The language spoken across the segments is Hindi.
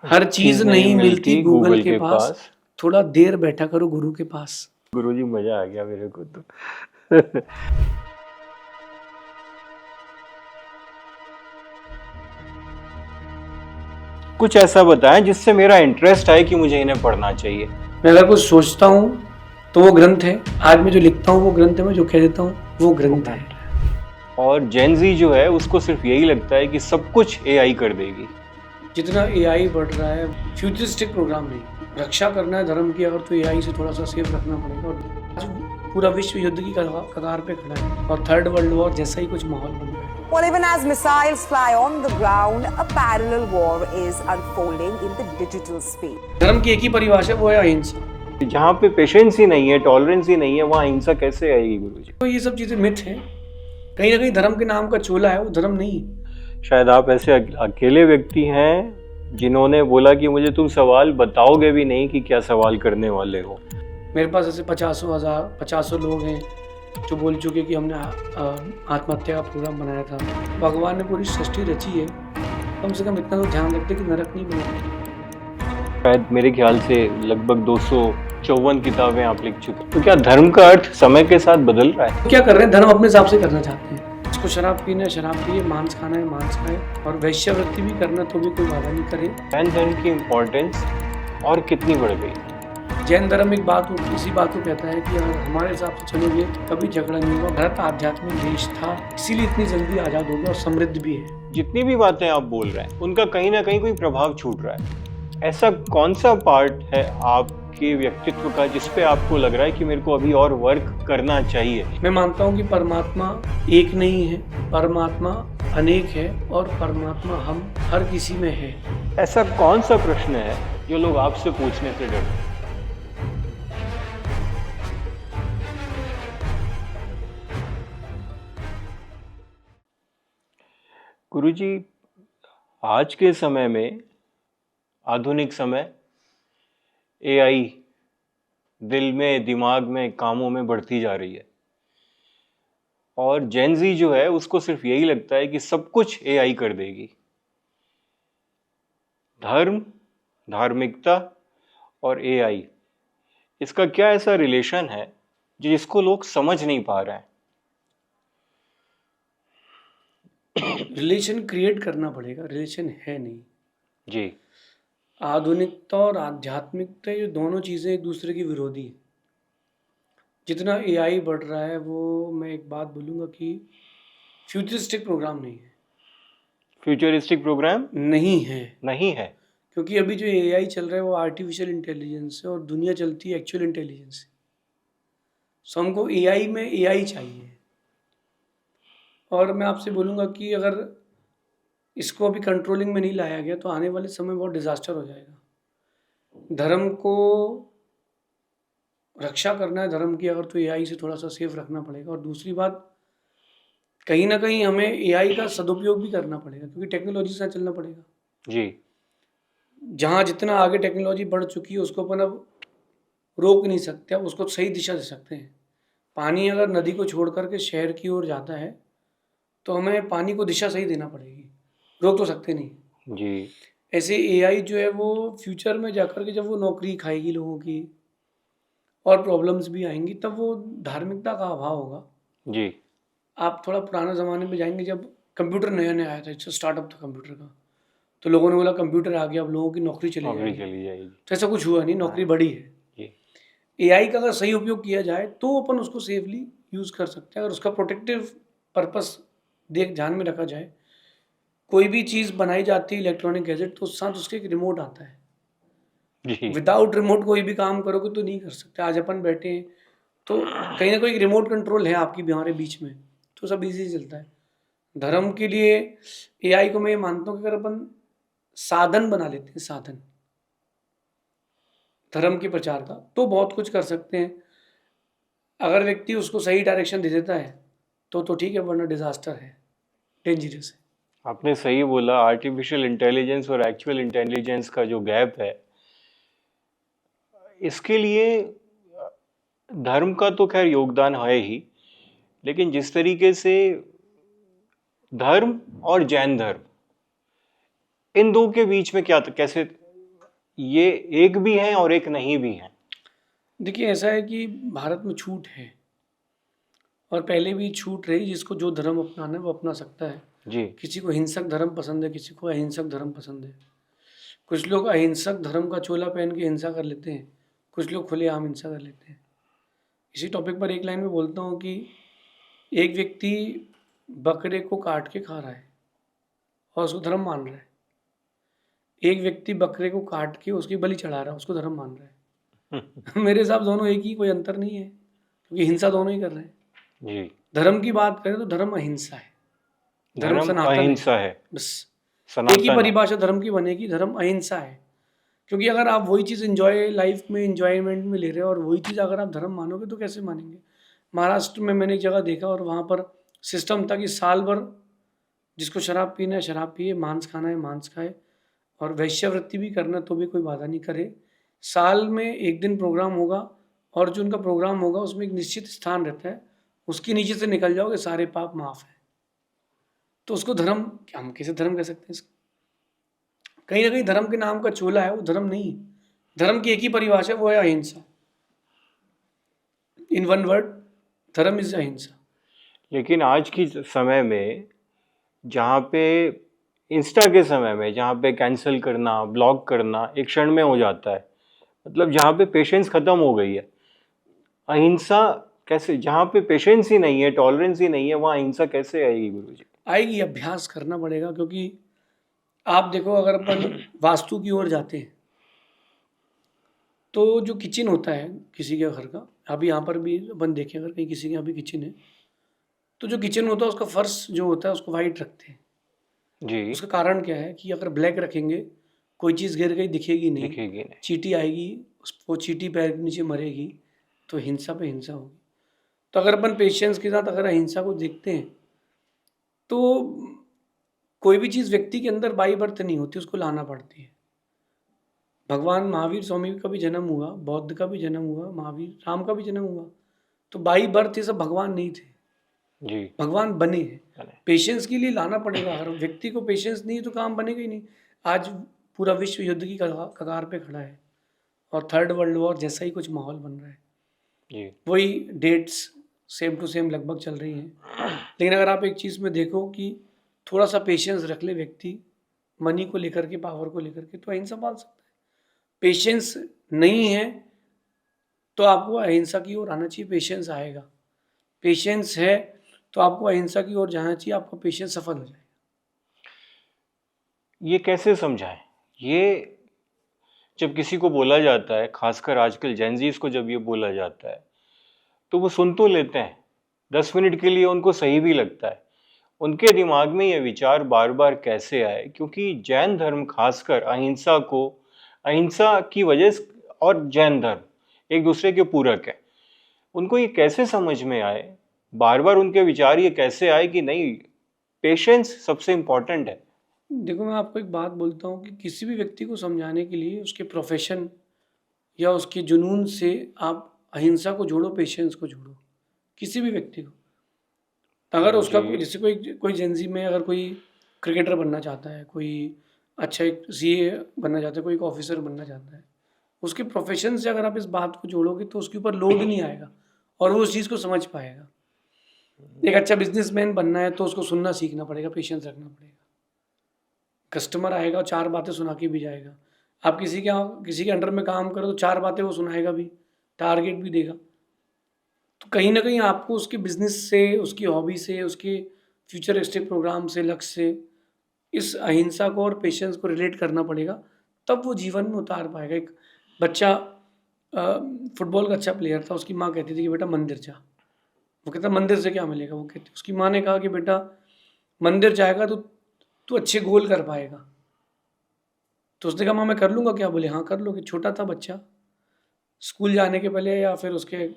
हर चीज नहीं मिलती गूगल के पास, पास। थोड़ा देर बैठा करो गुरु के पास। गुरुजी मजा आ गया मेरे को तो। कुछ ऐसा बताएं जिससे मेरा इंटरेस्ट आए कि मुझे इन्हें पढ़ना चाहिए। मैं अगर कुछ सोचता हूँ तो वो ग्रंथ है, आज मैं जो लिखता हूँ वो ग्रंथ है, मैं जो कह देता हूँ वो ग्रंथ है। और जेन जी जो है उसको सिर्फ यही लगता है कि सब कुछ एआई कर देगी। जितना एआई बढ़ रहा है, फ्यूचरिस्टिक प्रोग्राम नहीं, रक्षा करना है धर्म की, अगर तो एआई से थोड़ा सा सेफ रखना पड़ेगा। और आज पूरा विश्व युद्ध की कगार पे खड़ा है और थर्ड वर्ल्ड वॉर जैसा ही कुछ माहौल बन रहा है। Well, even as missiles fly on the ground, a parallel war is unfolding in the digital space. धर्म की एक ही परिभाषा है, वो है अहिंसा। जहाँ पे पेशेंस ही नहीं है, टॉलरेंस ही नहीं है, वहाँ हिंसा कैसे आएगी गुरुजी? तो ये सब चीजें मिथ हैं, कहीं ना कहीं धर्म के नाम का चोला है, वो धर्म नहीं। शायद आप ऐसे अकेले व्यक्ति हैं जिन्होंने बोला कि मुझे तुम सवाल बताओगे भी नहीं कि क्या सवाल करने वाले हो। मेरे पास ऐसे 50 लोग हैं जो बोल चुके कि हमने आत्महत्या का प्रोग्राम बनाया था। भगवान ने पूरी सृष्टि रची है, कम से कम इतना तो ध्यान रखते कि नरक नहीं बना। शायद मेरे ख्याल से लगभग 254 किताबें आप लिख चुके। तो क्या धर्म का अर्थ समय के साथ बदल रहा है? तो क्या कर रहे हैं, धर्म अपने हिसाब से करना चाहते हैं। इसको शराब पीना है शराब पिए, मांस खाना है मांस खाए, और वैश्यावृत्ति भी करना तो भी कोई बाधा नहीं करे। जैन धर्म की इम्पोर्टेंस और कितनी बढ़ गई? जैन धर्म एक बात इसी बात को कहता है कि अगर हमारे हिसाब से चलोगे कभी झगड़ा नहीं होगा। भारत आध्यात्मिक देश था, इसीलिए इतनी जल्दी आजाद हो गया और समृद्ध भी है। जितनी भी बातें आप बोल रहे हैं उनका कहीं ना कहीं कोई प्रभाव छूट रहा है। ऐसा कौन सा पार्ट है आपके व्यक्तित्व का जिस पे आपको लग रहा है कि मेरे को अभी और वर्क करना चाहिए? मैं मानता हूँ कि परमात्मा एक नहीं है, परमात्मा अनेक है, और परमात्मा हम हर किसी में है। ऐसा कौन सा प्रश्न है जो लोग आपसे पूछने से डरते हैं? गुरुजी, आज के समय में, आधुनिक समय, एआई दिल में, दिमाग में, कामों में बढ़ती जा रही है, और जेन जी जो है उसको सिर्फ यही लगता है कि सब कुछ एआई कर देगी। धर्म, धार्मिकता और एआई, इसका क्या ऐसा रिलेशन है जिसको लोग समझ नहीं पा रहे हैं? रिलेशन क्रिएट करना पड़ेगा, रिलेशन है नहीं जी। आधुनिकता और आध्यात्मिकता, ये दोनों चीज़ें एक दूसरे की विरोधी हैं। जितना एआई बढ़ रहा है, वो मैं एक बात बोलूँगा कि फ्यूचरिस्टिक प्रोग्राम नहीं है। फ्यूचरिस्टिक प्रोग्राम नहीं है, नहीं है, क्योंकि अभी जो एआई चल रहा है वो आर्टिफिशियल इंटेलिजेंस है और दुनिया चलती है एक्चुअल इंटेलिजेंस से। सो हमको एआई में एआई चाहिए। और मैं आपसे बोलूँगा कि अगर इसको अभी कंट्रोलिंग में नहीं लाया गया तो आने वाले समय बहुत डिजास्टर हो जाएगा। धर्म को रक्षा करना है धर्म की, अगर तो एआई से थोड़ा सा सेफ रखना पड़ेगा। और दूसरी बात, कहीं ना कहीं हमें एआई का सदुपयोग भी करना पड़ेगा, क्योंकि टेक्नोलॉजी से चलना पड़ेगा। जी। जहाँ जितना आगे टेक्नोलॉजी बढ़ चुकी है उसको अपन अब रोक नहीं सकते, अब उसको सही दिशा दे सकते हैं। पानी अगर नदी को छोड़ करके शहर की ओर जाता है तो हमें पानी को दिशा सही देना पड़ेगी, रोक तो सकते नहीं। जी। ऐसे एआई जो है वो फ्यूचर में जाकर के जब वो नौकरी खाएगी लोगों की और प्रॉब्लम्स भी आएंगी, तब वो धार्मिकता का अभाव होगा। जी। आप थोड़ा पुराने ज़माने में जाएंगे, जब कंप्यूटर नया नया आया था, स्टार्टअप था कंप्यूटर का, तो लोगों ने बोला कंप्यूटर आ गया अब लोगों की नौकरी चली जाएगी। तो ऐसा कुछ हुआ नहीं, नौकरी बढ़ी है। एआई का अगर सही उपयोग किया जाए तो अपन उसको सेफली यूज़ कर सकते हैं, अगर उसका प्रोटेक्टिव पर्पस ध्यान में रखा जाए। कोई भी चीज़ बनाई जाती है इलेक्ट्रॉनिक गैजेट, तो साथ उसके एक रिमोट आता है। विदाउट रिमोट कोई भी काम करोगे तो नहीं कर सकते। आज अपन बैठे हैं तो कहीं ना कहीं रिमोट कंट्रोल है आपकी हमारे बीच में, तो सब इजी चलता है। धर्म के लिए एआई को मैं मानता हूँ कि अगर अपन साधन बना लेते हैं, साधन धर्म के प्रचार का, तो बहुत कुछ कर सकते हैं। अगर व्यक्ति उसको सही डायरेक्शन दे देता है तो ठीक है, वरना डिजास्टर है, डेंजरस है। आपने सही बोला। आर्टिफिशियल इंटेलिजेंस और एक्चुअल इंटेलिजेंस का जो गैप है, इसके लिए धर्म का तो खैर योगदान है ही, लेकिन जिस तरीके से धर्म और जैन धर्म, इन दो के बीच में क्या कैसे ये एक भी हैं और एक नहीं भी हैं? देखिए ऐसा है कि भारत में छूट है और पहले भी छूट रही, जिसको जो धर्म अपनाना है वो अपना सकता है। जी। किसी को हिंसक धर्म पसंद है, किसी को अहिंसक धर्म पसंद है। कुछ लोग अहिंसक धर्म का चोला पहन के हिंसा कर लेते हैं, कुछ लोग खुलेआम हिंसा कर लेते हैं। इसी टॉपिक पर एक लाइन में बोलता हूँ कि एक व्यक्ति बकरे को काट के खा रहा है और उसको धर्म मान रहा है, एक व्यक्ति बकरे को काट के उसकी बलि चढ़ा रहा है, उसको धर्म मान रहा है। मेरे हिसाब दोनों एक ही, कोई अंतर नहीं है, क्योंकि हिंसा दोनों ही कर रहे हैं। जी। धर्म की बात करें तो धर्म अहिंसा है, धर्म सनातन अहिंसा है, बस एक सनातन ही है। परिभाषा धर्म की बनेगी, धर्म अहिंसा है। क्योंकि अगर आप वही चीज़ एंजॉय लाइफ में एंजॉयमेंट में ले रहे हो और वही चीज़ अगर आप धर्म मानोगे तो कैसे मानेंगे। महाराष्ट्र में मैंने एक जगह देखा और वहाँ पर सिस्टम था कि साल भर जिसको शराब पीना है शराब पिए, मांस खाना है मांस खाए, और वैश्यावृत्ति भी करना तो भी कोई बाधा नहीं करे। साल में एक दिन प्रोग्राम होगा और जो उनका प्रोग्राम होगा उसमें एक निश्चित स्थान रहता है, उसके नीचे से निकल जाओगे सारे पाप माफ है। तो उसको धर्म, क्या हम कैसे धर्म कह सकते हैं इसको? कहीं ना कहीं धर्म के नाम का चोला है, वो धर्म नहीं है। धर्म की एक ही परिभाषा, वो है अहिंसा। इन वन वर्ड, धर्म इज अहिंसा। लेकिन आज की समय में जहाँ पे इंस्टा के समय में जहाँ पे कैंसिल करना, ब्लॉक करना एक क्षण में हो जाता है, मतलब जहाँ पे पेशेंस खत्म हो गई है, अहिंसा कैसे? जहाँ पे पेशेंस ही नहीं है, टॉलरेंस ही नहीं है, वहाँ अहिंसा कैसे आएगी गुरुजी? आएगी, अभ्यास करना पड़ेगा। क्योंकि आप देखो, अगर अपन वास्तु की ओर जाते हैं तो जो किचन होता है किसी के घर का, अभी यहाँ पर भी अपन देखें अगर कहीं किसी के यहाँ भी किचन है, तो जो किचन होता है उसका फर्श जो होता है उसको वाइट रखते हैं। जी। उसका कारण क्या है कि अगर ब्लैक रखेंगे कोई चीज़ गिर गई दिखेगी नहीं, दिखेगी नहीं। चींटी आएगी, वो चींटी पैर के नीचे मरेगी, तो हिंसा पे हिंसा होगी। तो अगर अपन पेशेंस के साथ अगर अहिंसा को देखते हैं तो कोई भी चीज़ व्यक्ति के अंदर बाई बर्थ नहीं होती, उसको लाना पड़ती है। भगवान महावीर स्वामी का भी जन्म हुआ, बौद्ध का भी जन्म हुआ, महावीर राम का भी जन्म हुआ, तो बाई बर्थ ये सब भगवान नहीं थे, जी। भगवान बने हैं। पेशेंस के लिए लाना पड़ेगा। अगर व्यक्ति को पेशेंस नहीं तो काम बनेगा ही नहीं। आज पूरा विश्व युद्ध की कगार पे खड़ा है और थर्ड वर्ल्ड वॉर जैसा ही कुछ माहौल बन रहा है। जी। वही डेट्स सेम टू सेम लगभग चल रही हैं। लेकिन अगर आप एक चीज़ में देखो कि थोड़ा सा पेशेंस रख ले व्यक्ति, मनी को लेकर के, पावर को लेकर के, तो अहिंसा पाल सकता है। पेशेंस नहीं है तो आपको अहिंसा की ओर आना चाहिए, पेशेंस आएगा। पेशेंस है तो आपको अहिंसा की ओर जाना चाहिए, आपका पेशेंस सफल हो जाएगा। ये कैसे समझाएं? ये जब किसी को बोला जाता है, खासकर आजकल जेनजीज को जब ये बोला जाता है तो वो सुन तो लेते हैं, 10 मिनट के लिए उनको सही भी लगता है। उनके दिमाग में ये विचार बार बार कैसे आए? क्योंकि जैन धर्म खासकर अहिंसा को, अहिंसा की वजह से, और जैन धर्म एक दूसरे के पूरक है, उनको ये कैसे समझ में आए? बार बार उनके विचार ये कैसे आए कि नहीं, पेशेंस सबसे इम्पोर्टेंट है? देखो, मैं आपको एक बात बोलता हूँ कि किसी भी व्यक्ति को समझाने के लिए उसके प्रोफेशन या उसके जुनून से आप अहिंसा को जोड़ो, पेशेंस को जोड़ो। किसी भी व्यक्ति को अगर उसका जैसे कोई जेंजी में अगर कोई क्रिकेटर बनना चाहता है, कोई अच्छा एक सीए बनना चाहता है, कोई एक ऑफिसर बनना चाहता है, उसके प्रोफेशन से अगर आप इस बात को जोड़ोगे तो उसके ऊपर लोड नहीं आएगा और वो उस चीज़ को समझ पाएगा। एक अच्छा बिजनेसमैन बनना है तो उसको सुनना सीखना पड़ेगा, पेशेंस रखना पड़ेगा। कस्टमर आएगा और 4 बातें सुना के भी जाएगा। आप किसी के अंडर में काम करो तो 4 बातें वो सुनाएगा भी, टारगेट भी देगा। तो कहीं ना कहीं आपको उसके बिजनेस से, उसकी हॉबी से, उसके फ्यूचरिस्टिक प्रोग्राम से, लक्ष्य से इस अहिंसा को और पेशेंस को रिलेट करना पड़ेगा, तब वो जीवन में उतार पाएगा। एक बच्चा फुटबॉल का अच्छा प्लेयर था, उसकी माँ कहती थी कि बेटा मंदिर जा। वो कहता मंदिर से क्या मिलेगा? वो कहती, उसकी माँ ने कहा कि बेटा मंदिर जाएगा तो तू अच्छे गोल कर पाएगा। तो उसने कहा माँ मैं कर लूँगा क्या? बोले हाँ कर लो। कि छोटा था बच्चा, स्कूल जाने के पहले या फिर उसके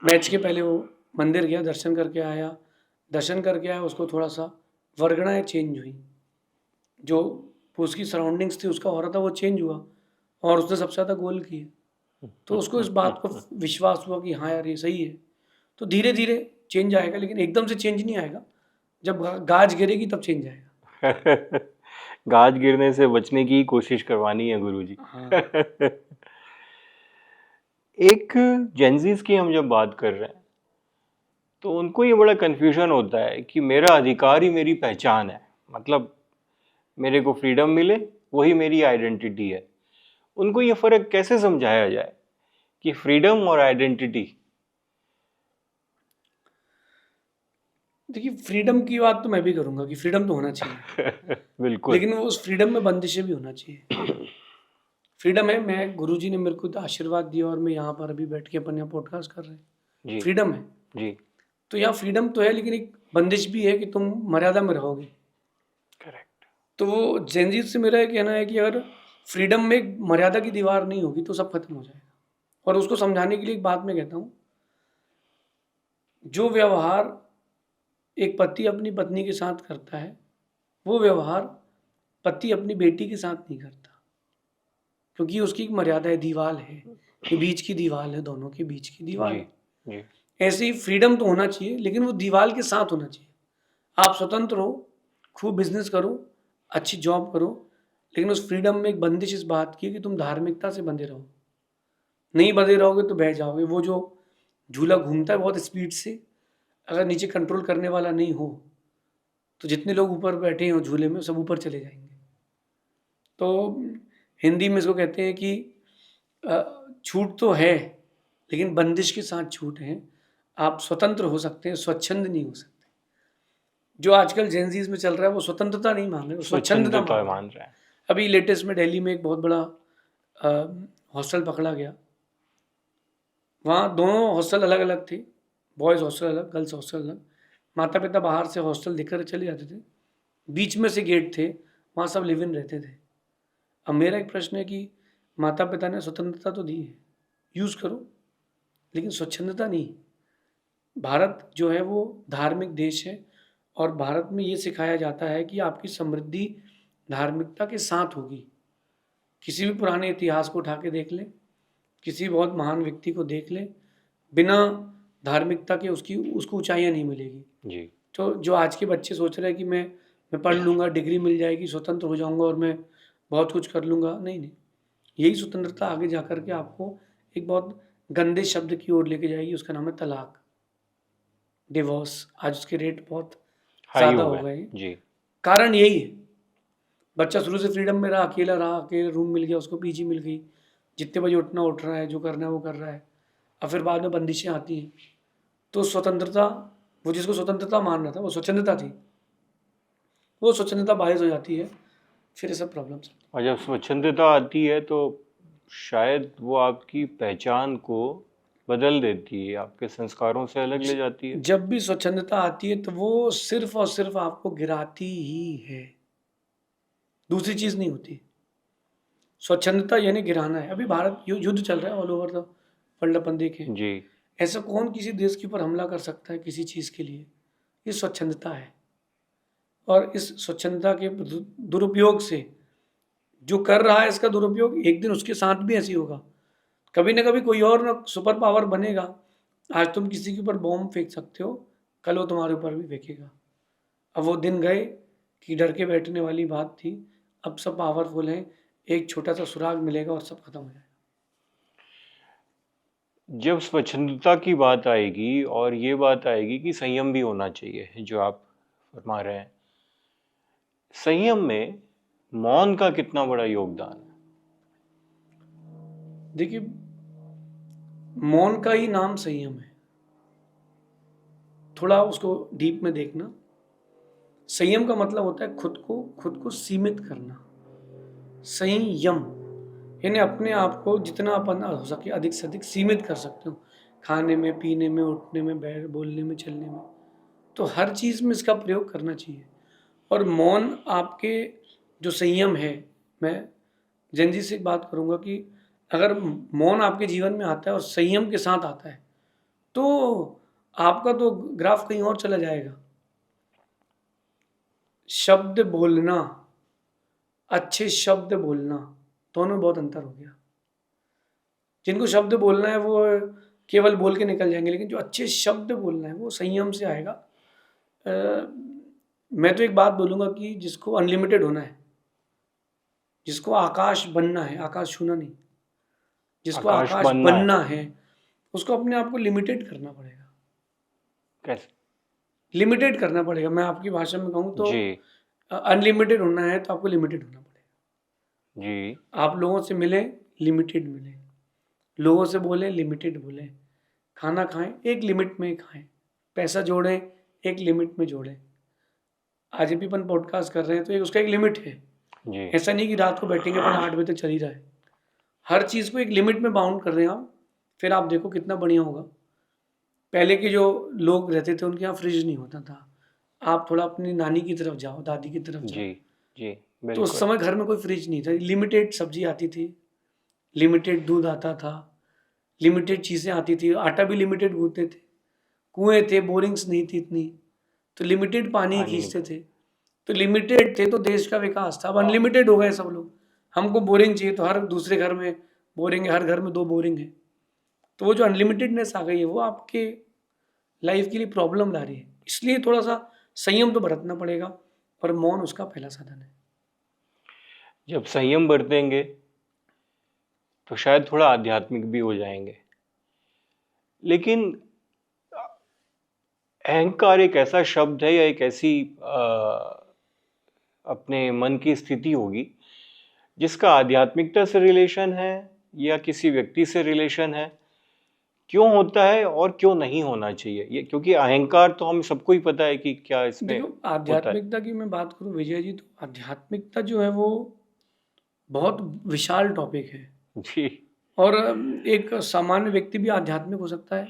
मैच के पहले वो मंदिर गया, दर्शन करके आया। उसको थोड़ा सा वर्गणाएँ चेंज हुई, जो उसकी सराउंडिंग्स थी, उसका हो रहा था, वो चेंज हुआ और उसने सबसे ज़्यादा गोल किए। तो उसको इस बात को विश्वास हुआ कि हाँ यार ये सही है। तो धीरे धीरे चेंज आएगा, लेकिन एकदम से चेंज नहीं आएगा। जब गाज गिरेगी तब चेंज आएगा। गाज गिरने से बचने की कोशिश करवानी है गुरुजी। हाँ। एक जेंजीज की हम जब बात कर रहे हैं तो उनको ये बड़ा कन्फ्यूजन होता है कि मेरा अधिकार ही मेरी पहचान है, मतलब मेरे को फ्रीडम मिले वही मेरी आइडेंटिटी है। उनको ये फर्क कैसे समझाया जाए कि फ्रीडम और आइडेंटिटी? देखिए, फ्रीडम की बात तो मैं भी करूंगा कि फ्रीडम तो होना चाहिए बिल्कुल। लेकिन वो उस फ्रीडम में बंदिशें भी होना चाहिए। फ्रीडम है, मैं गुरुजी ने मेरे को तो आशीर्वाद दिया और मैं यहाँ पर अभी बैठ के अपन यहाँ पॉडकास्ट कर रहे हैं, जी फ्रीडम है। जी, तो यहाँ फ्रीडम तो है लेकिन एक बंदिश भी है कि तुम मर्यादा में रहोगे। करेक्ट। तो वो जेनजीत से मेरा ये कहना है कि अगर फ्रीडम में एक मर्यादा की दीवार नहीं होगी तो सब खत्म हो जाएगा। और उसको समझाने के लिए एक बात मैं कहता हूँ, जो व्यवहार एक पति अपनी पत्नी के साथ करता है वो व्यवहार पति अपनी बेटी के साथ नहीं करता, क्योंकि उसकी एक मर्यादा है, दीवार है, ये बीच की दीवार है, दोनों के बीच की दीवार जी है। जी, ऐसे ही फ्रीडम तो होना चाहिए लेकिन वो दीवार के साथ होना चाहिए। आप स्वतंत्र हो, खूब बिजनेस करो, अच्छी जॉब करो, लेकिन उस फ्रीडम में एक बंदिश इस बात की है कि तुम धार्मिकता से बंधे रहो। नहीं बंधे रहोगे तो बह जाओगे। वो जो झूला घूमता है बहुत स्पीड से, अगर नीचे कंट्रोल करने वाला नहीं हो तो जितने लोग ऊपर बैठे हैं झूले में सब ऊपर चले जाएंगे। तो हिंदी में इसको कहते हैं कि छूट तो है लेकिन बंदिश के साथ छूट है। आप स्वतंत्र हो सकते हैं, स्वच्छंद नहीं हो सकते। जो आजकल जेनजीज में चल रहा है वो स्वतंत्रता नहीं मांग रहे, वो स्वच्छंदता मांग रहे हैं। मान रहे हैं। अभी लेटेस्ट में दिल्ली में एक बहुत बड़ा हॉस्टल पकड़ा गया। वहाँ दोनों हॉस्टल अलग अलग थे, बॉयज़ हॉस्टल अलग, गर्ल्स हॉस्टल अलग। माता पिता बाहर से हॉस्टल देखकर चले जाते थे, बीच में से गेट थे, वहाँ सब लिव इन रहते थे। अब मेरा एक प्रश्न है कि माता पिता ने स्वतंत्रता तो दी है, यूज़ करो, लेकिन स्वच्छंदता नहीं। भारत जो है वो धार्मिक देश है और भारत में ये सिखाया जाता है कि आपकी समृद्धि धार्मिकता के साथ होगी। किसी भी पुराने इतिहास को उठा के देख लें, किसी बहुत महान व्यक्ति को देख लें, बिना धार्मिकता के उसको ऊंचाइयां नहीं मिलेगी। जी। तो जो आज के बच्चे सोच रहे हैं कि मैं पढ़ लूँगा, डिग्री मिल जाएगी, स्वतंत्र हो जाऊँगा और मैं बहुत कुछ कर लूँगा, नहीं नहीं, यही स्वतंत्रता आगे जा कर के आपको एक बहुत गंदे शब्द की ओर लेके जाएगी, उसका नाम है तलाक, डिवोर्स। आज उसके रेट बहुत ज़्यादा हो गए। जी। कारण यही है, बच्चा शुरू से फ्रीडम में रहा, अकेला रहा, अकेले रूम मिल गया उसको, पीजी मिल गई, जितने बजे उठना उठ रहा है, जो करना है वो कर रहा है। अब फिर बाद में बंदिशें आती हैं, तो स्वतंत्रता, वो जिसको स्वतंत्रता मान रहा था वो स्वच्छंदता थी, वो स्वच्छंदता बायस हो जाती है, फिर ये सब प्रॉब्लम्स। और जब स्वच्छंदता आती है तो शायद वो आपकी पहचान को बदल देती है, आपके संस्कारों से अलग ले जाती है। जब भी स्वच्छंदता आती है तो वो सिर्फ और सिर्फ आपको गिराती ही है, दूसरी चीज नहीं होती। स्वच्छंदता यानी गिराना है। अभी भारत युद्ध चल रहा है ऑल ओवर द वर्ल्ड, अपन देखें जी। ऐसा कौन किसी देश के ऊपर हमला कर सकता है किसी चीज के लिए? ये स्वच्छंदता है। और इस स्वच्छंदता के दुरुपयोग से जो कर रहा है, इसका दुरुपयोग एक दिन उसके साथ भी ऐसी होगा। कभी ना कभी कोई और ना सुपर पावर बनेगा। आज तुम किसी के ऊपर बॉम्ब फेंक सकते हो, कल वो तुम्हारे ऊपर भी फेंकेगा। अब वो दिन गए कि डर के बैठने वाली बात थी, अब सब पावरफुल हैं, एक छोटा सा सुराग मिलेगा और सब खत्म हो जाएगा। जब स्वच्छंदता की बात आएगी और ये बात आएगी कि संयम भी होना चाहिए, जो आप फरमा रहे हैं, संयम में मौन का कितना बड़ा योगदान है? देखिए, मौन का ही नाम संयम है। थोड़ा उसको डीप में देखना। संयम का मतलब होता है खुद को सीमित करना। संयम यानी अपने आप को जितना अपन हो सके अधिक से अधिक सीमित कर सकते हो, खाने में, पीने में, उठने में, बैठ बोलने में, चलने में। तो हर चीज़ में इसका प्रयोग करना चाहिए। और मौन आपके जो संयम है, मैं जेनजी से एक बात करूँगा कि अगर मौन आपके जीवन में आता है और संयम के साथ आता है तो आपका तो ग्राफ कहीं और चला जाएगा। शब्द बोलना, अच्छे शब्द बोलना, दोनों में बहुत अंतर हो गया। जिनको शब्द बोलना है वो केवल बोल के निकल जाएंगे, लेकिन जो अच्छे शब्द बोलना है वो संयम से आएगा। मैं तो एक बात बोलूँगा कि जिसको अनलिमिटेड होना है जिसको आकाश बनना है, आकाश छूना नहीं, जिसको आकाश आकाश बनना है। बनना है उसको अपने आप को लिमिटेड करना पड़ेगा, कैसे? लिमिटेड करना पड़ेगा। मैं आपकी भाषा में कहूँ तो जी अनलिमिटेड होना है तो आपको लिमिटेड होना पड़ेगा। जी आप लोगों से मिले, लिमिटेड मिले, लोगों से बोले, लिमिटेड बोले, खाना खाएं एक लिमिट में खाएं, पैसा जोड़ें एक लिमिट में जोड़ें। आज भी अपन पॉडकास्ट कर रहे हैं तो एक उसका एक लिमिट है। जी ऐसा नहीं कि रात को बैठेंगे अपन 8 बजे तक चल ही रहा है। हर चीज़ को एक लिमिट में बाउंड कर रहे हैं आप, फिर आप देखो कितना बढ़िया होगा। पहले के जो लोग रहते थे उनके यहाँ फ्रिज नहीं होता था। आप थोड़ा अपनी नानी की तरफ जाओ, दादी की तरफ जाओ, जी जी तो उस बिल्कुल। समय घर में कोई फ्रिज नहीं था, लिमिटेड सब्जी आती थी, लिमिटेड दूध आता था, लिमिटेड चीज़ें आती थी, आटा भी लिमिटेड गूंथते थे, कुएं थे, बोरिंग्स नहीं थी इतनी, तो लिमिटेड पानी पानी खींचते थे, तो लिमिटेड थे तो देश का विकास था। अब अनलिमिटेड हो गए सब लोग, हमको बोरिंग चाहिए तो हर दूसरे घर में बोरिंग है, हर घर में 2 बोरिंग है। तो वो जो अनलिमिटेडनेस आ गई है वो आपके लाइफ के लिए प्रॉब्लम ला रही है। इसलिए थोड़ा सा संयम तो बरतना पड़ेगा, पर मौन उसका पहला साधन है। जब संयम बरतेंगे तो शायद थोड़ा आध्यात्मिक भी हो जाएंगे। लेकिन अहंकार एक ऐसा शब्द है या एक ऐसी अपने मन की स्थिति होगी जिसका आध्यात्मिकता से रिलेशन है या किसी व्यक्ति से रिलेशन है। क्यों होता है और क्यों नहीं होना चाहिए ये? क्योंकि अहंकार तो हम सबको ही पता है कि क्या इसमें देखो होता है। आध्यात्मिकता की मैं बात करूं विजय जी, तो आध्यात्मिकता जो है वो बहुत विशाल टॉपिक है। जी और एक सामान्य व्यक्ति भी आध्यात्मिक हो सकता है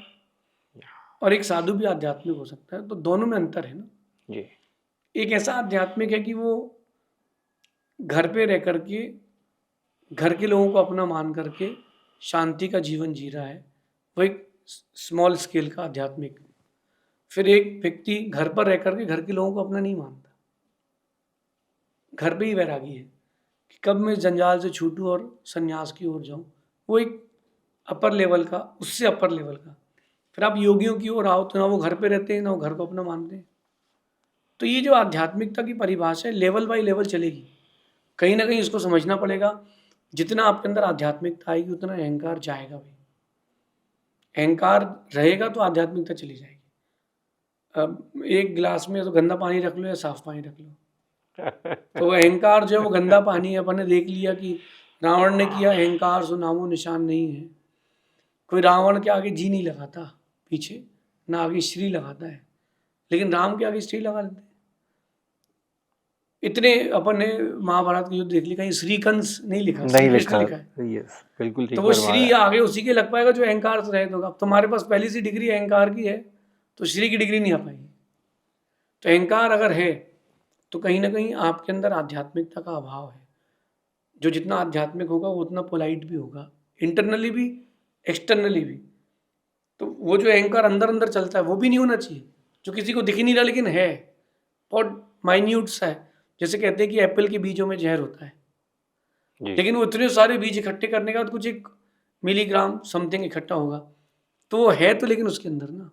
और एक साधु भी आध्यात्मिक हो सकता है, तो दोनों में अंतर है ना। जी एक ऐसा आध्यात्मिक है कि वो घर पे रह करके घर के लोगों को अपना मान करके शांति का जीवन जी रहा है, वो एक स्मॉल स्केल का आध्यात्मिक। फिर एक व्यक्ति घर पर रह करके घर के लोगों को अपना नहीं मानता, घर पे ही वैरागी है कि कब मैं जंजाल से छूटूं और संन्यास की ओर जाऊं, वो एक अपर लेवल का, उससे अपर लेवल का। फिर आप योगियों की ओर आओ तो ना वो घर पे रहते हैं ना वो घर को अपना मानते हैं। तो ये जो आध्यात्मिकता की परिभाषा है लेवल बाय लेवल चलेगी, कहीं ना कहीं इसको समझना पड़ेगा। जितना आपके अंदर आध्यात्मिकता आएगी उतना अहंकार जाएगा भी, अहंकार रहेगा तो आध्यात्मिकता चली जाएगी। अब एक गिलास में तो गंदा पानी रख लो या साफ पानी रख लो, तो अहंकार जो है वो गंदा पानी है। अपन ने देख लिया कि रावण ने किया, अहंकार सो नामो निशान नहीं है। कोई रावण के आगे जी नहीं लगाता पीछे, ना आगे श्री लगाता है, लेकिन राम के आगे श्री लगा लेते हैं। इतने अपन ने महाभारत का युद्ध देख लिया, कहीं श्रीकंस नहीं लिखा, श्री कृष्ण लिखा है। यस बिल्कुल ठीक तो वो फरमाया। श्री आगे उसी के लग पाएगा जो अहंकार से रहित होगा। अब तुम्हारे पास पहली सी डिग्री अहंकार की है तो श्री की डिग्री नहीं आ पाएगी। तो अहंकार अगर है तो कहीं ना कहीं आपके अंदर आध्यात्मिकता का अभाव है। जो जितना आध्यात्मिक होगा वो उतना पोलाइट भी होगा, इंटरनली भी एक्सटर्नली भी। तो वो जो अहंकार अंदर अंदर चलता है वो भी नहीं होना चाहिए, जो किसी को दिख ही नहीं रहा लेकिन है, बहुत माइन्यूट सा है। जैसे कहते हैं कि एप्पल के बीजों में जहर होता है, जी लेकिन वो इतने सारे बीज इकट्ठे करने के बाद कुछ एक मिलीग्राम समथिंग इकट्ठा होगा, तो वो है तो लेकिन उसके अंदर ना,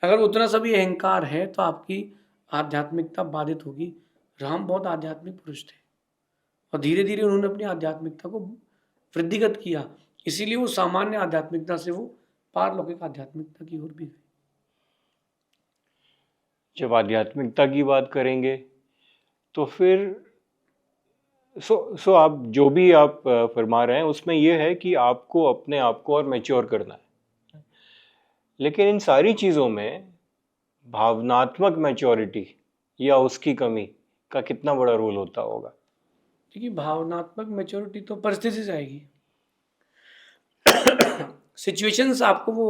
अगर उतना सा भी अहंकार है तो आपकी आध्यात्मिकता बाधित होगी। राम बहुत आध्यात्मिक पुरुष थे और धीरे धीरे उन्होंने अपनी आध्यात्मिकता को वृद्धिगत किया, इसीलिए वो सामान्य आध्यात्मिकता से वो पारलौकिक आध्यात्मिकता की ओर भी गए। जब आध्यात्मिकता की बात करेंगे तो फिर सो आप जो भी आप फरमा रहे हैं उसमें यह है कि आपको अपने आप को और मैच्योर करना है। लेकिन इन सारी चीज़ों में भावनात्मक मैच्योरिटी या उसकी कमी का कितना बड़ा रोल होता होगा? देखिए भावनात्मक मैच्योरिटी तो परिस्थिति से आएगी। सिचुएशंस आपको वो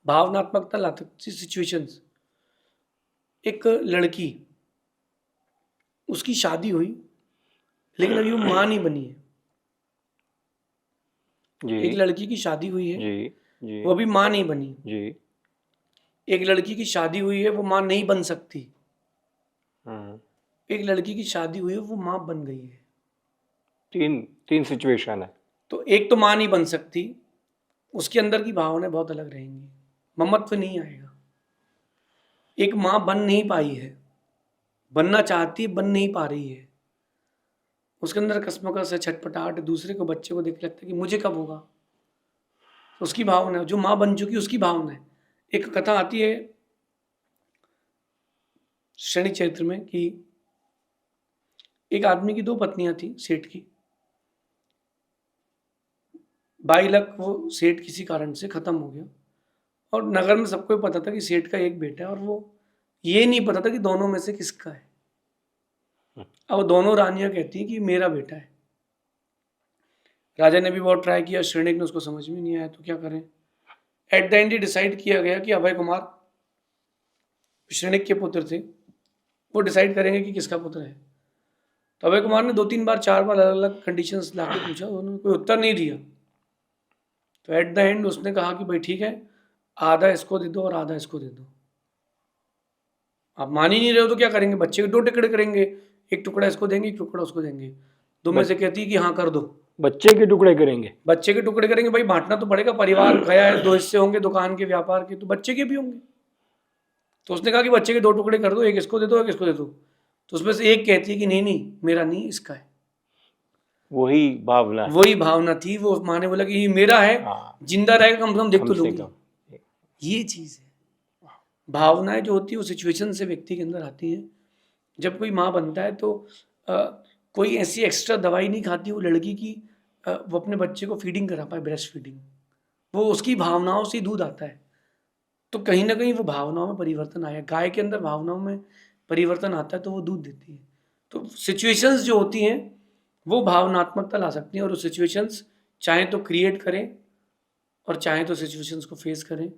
भावनात्मकता ला सकती। सिचुएशंस, एक लड़की, उसकी शादी हुई लेकिन अभी वो माँ नहीं बनी है। जी एक लड़की की शादी हुई है, जी जी वो अभी माँ नहीं बनी। जी एक लड़की की शादी हुई है, वो माँ नहीं बन सकती। हम्म, एक लड़की की शादी हुई है, वो माँ बन गई है। तीन सिचुएशन है। तो एक तो माँ नहीं बन सकती, उसके अंदर की भावनाएं बहुत अलग रहेंगी, ममत्व नहीं आएगा। एक माँ बन नहीं पाई है, बनना चाहती है, बन नहीं पा रही है, उसके अंदर कसमकस है, छटपटाहट है, दूसरे को बच्चे को देख के लगता है कि मुझे कब होगा, तो उसकी भावना है, जो माँ बन चुकी उसकी भावना है। एक कथा आती है शनि चरित्र में कि एक आदमी की 2 पत्नियां थी, सेठ की। 22 लाख वो सेठ किसी कारण से खत्म हो गया, और नगर में सबको पता था कि सेठ का एक बेटा है, और वो ये नहीं पता था कि दोनों में से किसका है। अब दोनों रानियां कहती हैं कि मेरा बेटा है। राजा ने भी बहुत ट्राई किया, श्रेणिक ने उसको समझ में नहीं आया, तो क्या करें। एट द एंड ये डिसाइड किया गया कि अभय कुमार श्रेणिक के पुत्र थे, वो डिसाइड करेंगे कि किसका पुत्र है। तो अभय कुमार ने 2-3 बार 4 बार अलग अलग कंडीशंस लाके पूछा, उन्होंने कोई उत्तर नहीं दिया। तो एट द एंड उसने कहा कि भाई ठीक है, आधा इसको दे दो और आधा इसको दे दो। आप मान ही नहीं रहे हो तो क्या करेंगे, बच्चे के 2 टुकड़े करेंगे, एक टुकड़ा इसको देंगे, एक टुकड़ा उसको देंगे। 2 में से कहती है कि हाँ कर दो। बच्चे के टुकड़े करेंगे, बच्चे के टुकड़े करेंगे, भाई बांटना तो पड़ेगा, परिवार गया है, 2 हिस्से होंगे, दुकान के व्यापार के, तो बच्चे के भी होंगे। तो उसने कहा कि बच्चे के 2 टुकड़े कर दो, एक इसको दे दो, एक इसको दे दो। तो उसमें से एक कहती है कि नहीं नहीं, मेरा नहीं, इसका है। वही भावना, वही भावना थी। वो माँ ने बोला कि ये मेरा है, जिंदा रहेगा कम से कम देख तो लूंगी। ये चीज है, भावनाएं जो होती है वो सिचुएशन से व्यक्ति के अंदर आती है। जब कोई माँ बनता है तो कोई ऐसी एक्स्ट्रा दवाई नहीं खाती वो लड़की की, वो अपने बच्चे को फीडिंग करा पाए, ब्रेस्ट फीडिंग, वो उसकी भावनाओं से दूध आता है। तो कहीं ना कहीं वो भावनाओं में परिवर्तन आया। गाय के अंदर भावनाओं में परिवर्तन आता है तो वो दूध देती है। तो सिचुएशंस जो होती हैं वो भावनात्मकता ला सकती हैं, और वो सिचुएशंस चाहे तो क्रिएट करें और चाहे तो सिचुएशंस को फेस करें।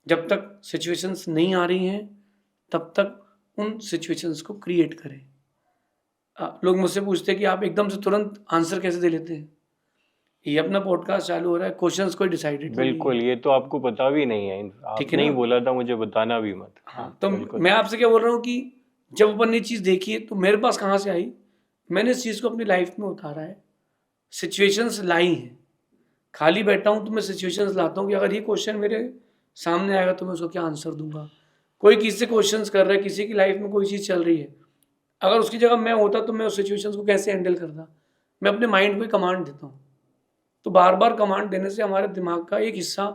जब तक सिचुएशंस नहीं आ रही हैं तब तक उन सिचुएशंस को क्रिएट करें। लोग मुझसे पूछते हैं कि आप एकदम से तुरंत आंसर कैसे दे लेते हैं। ये अपना पॉडकास्ट चालू हो रहा है, क्वेश्चंस कोई डिसाइडेड बिल्कुल, ये तो आपको पता भी नहीं है, आप नहीं बोला था मुझे बताना भी मत। हाँ, तो मैं आपसे क्या बोल रहा हूँ कि जब अपन ये चीज़ देखी है तो मेरे पास कहाँ से आई, मैंने इस चीज़ को अपनी लाइफ में उतारा है, सिचुएशंस लाई हैं। खाली बैठा हूँ तो मैं सिचुएशंस लाता हूँ कि अगर ये क्वेश्चन मेरे सामने आएगा तो मैं उसको क्या आंसर दूंगा। कोई किसी से क्वेश्चंस कर रहा है, किसी की लाइफ में कोई चीज़ चल रही है, अगर उसकी जगह मैं होता तो मैं उस सिचुएशंस को कैसे हैंडल करता। मैं अपने माइंड को कमांड देता हूँ। तो बार बार कमांड देने से हमारे दिमाग का एक हिस्सा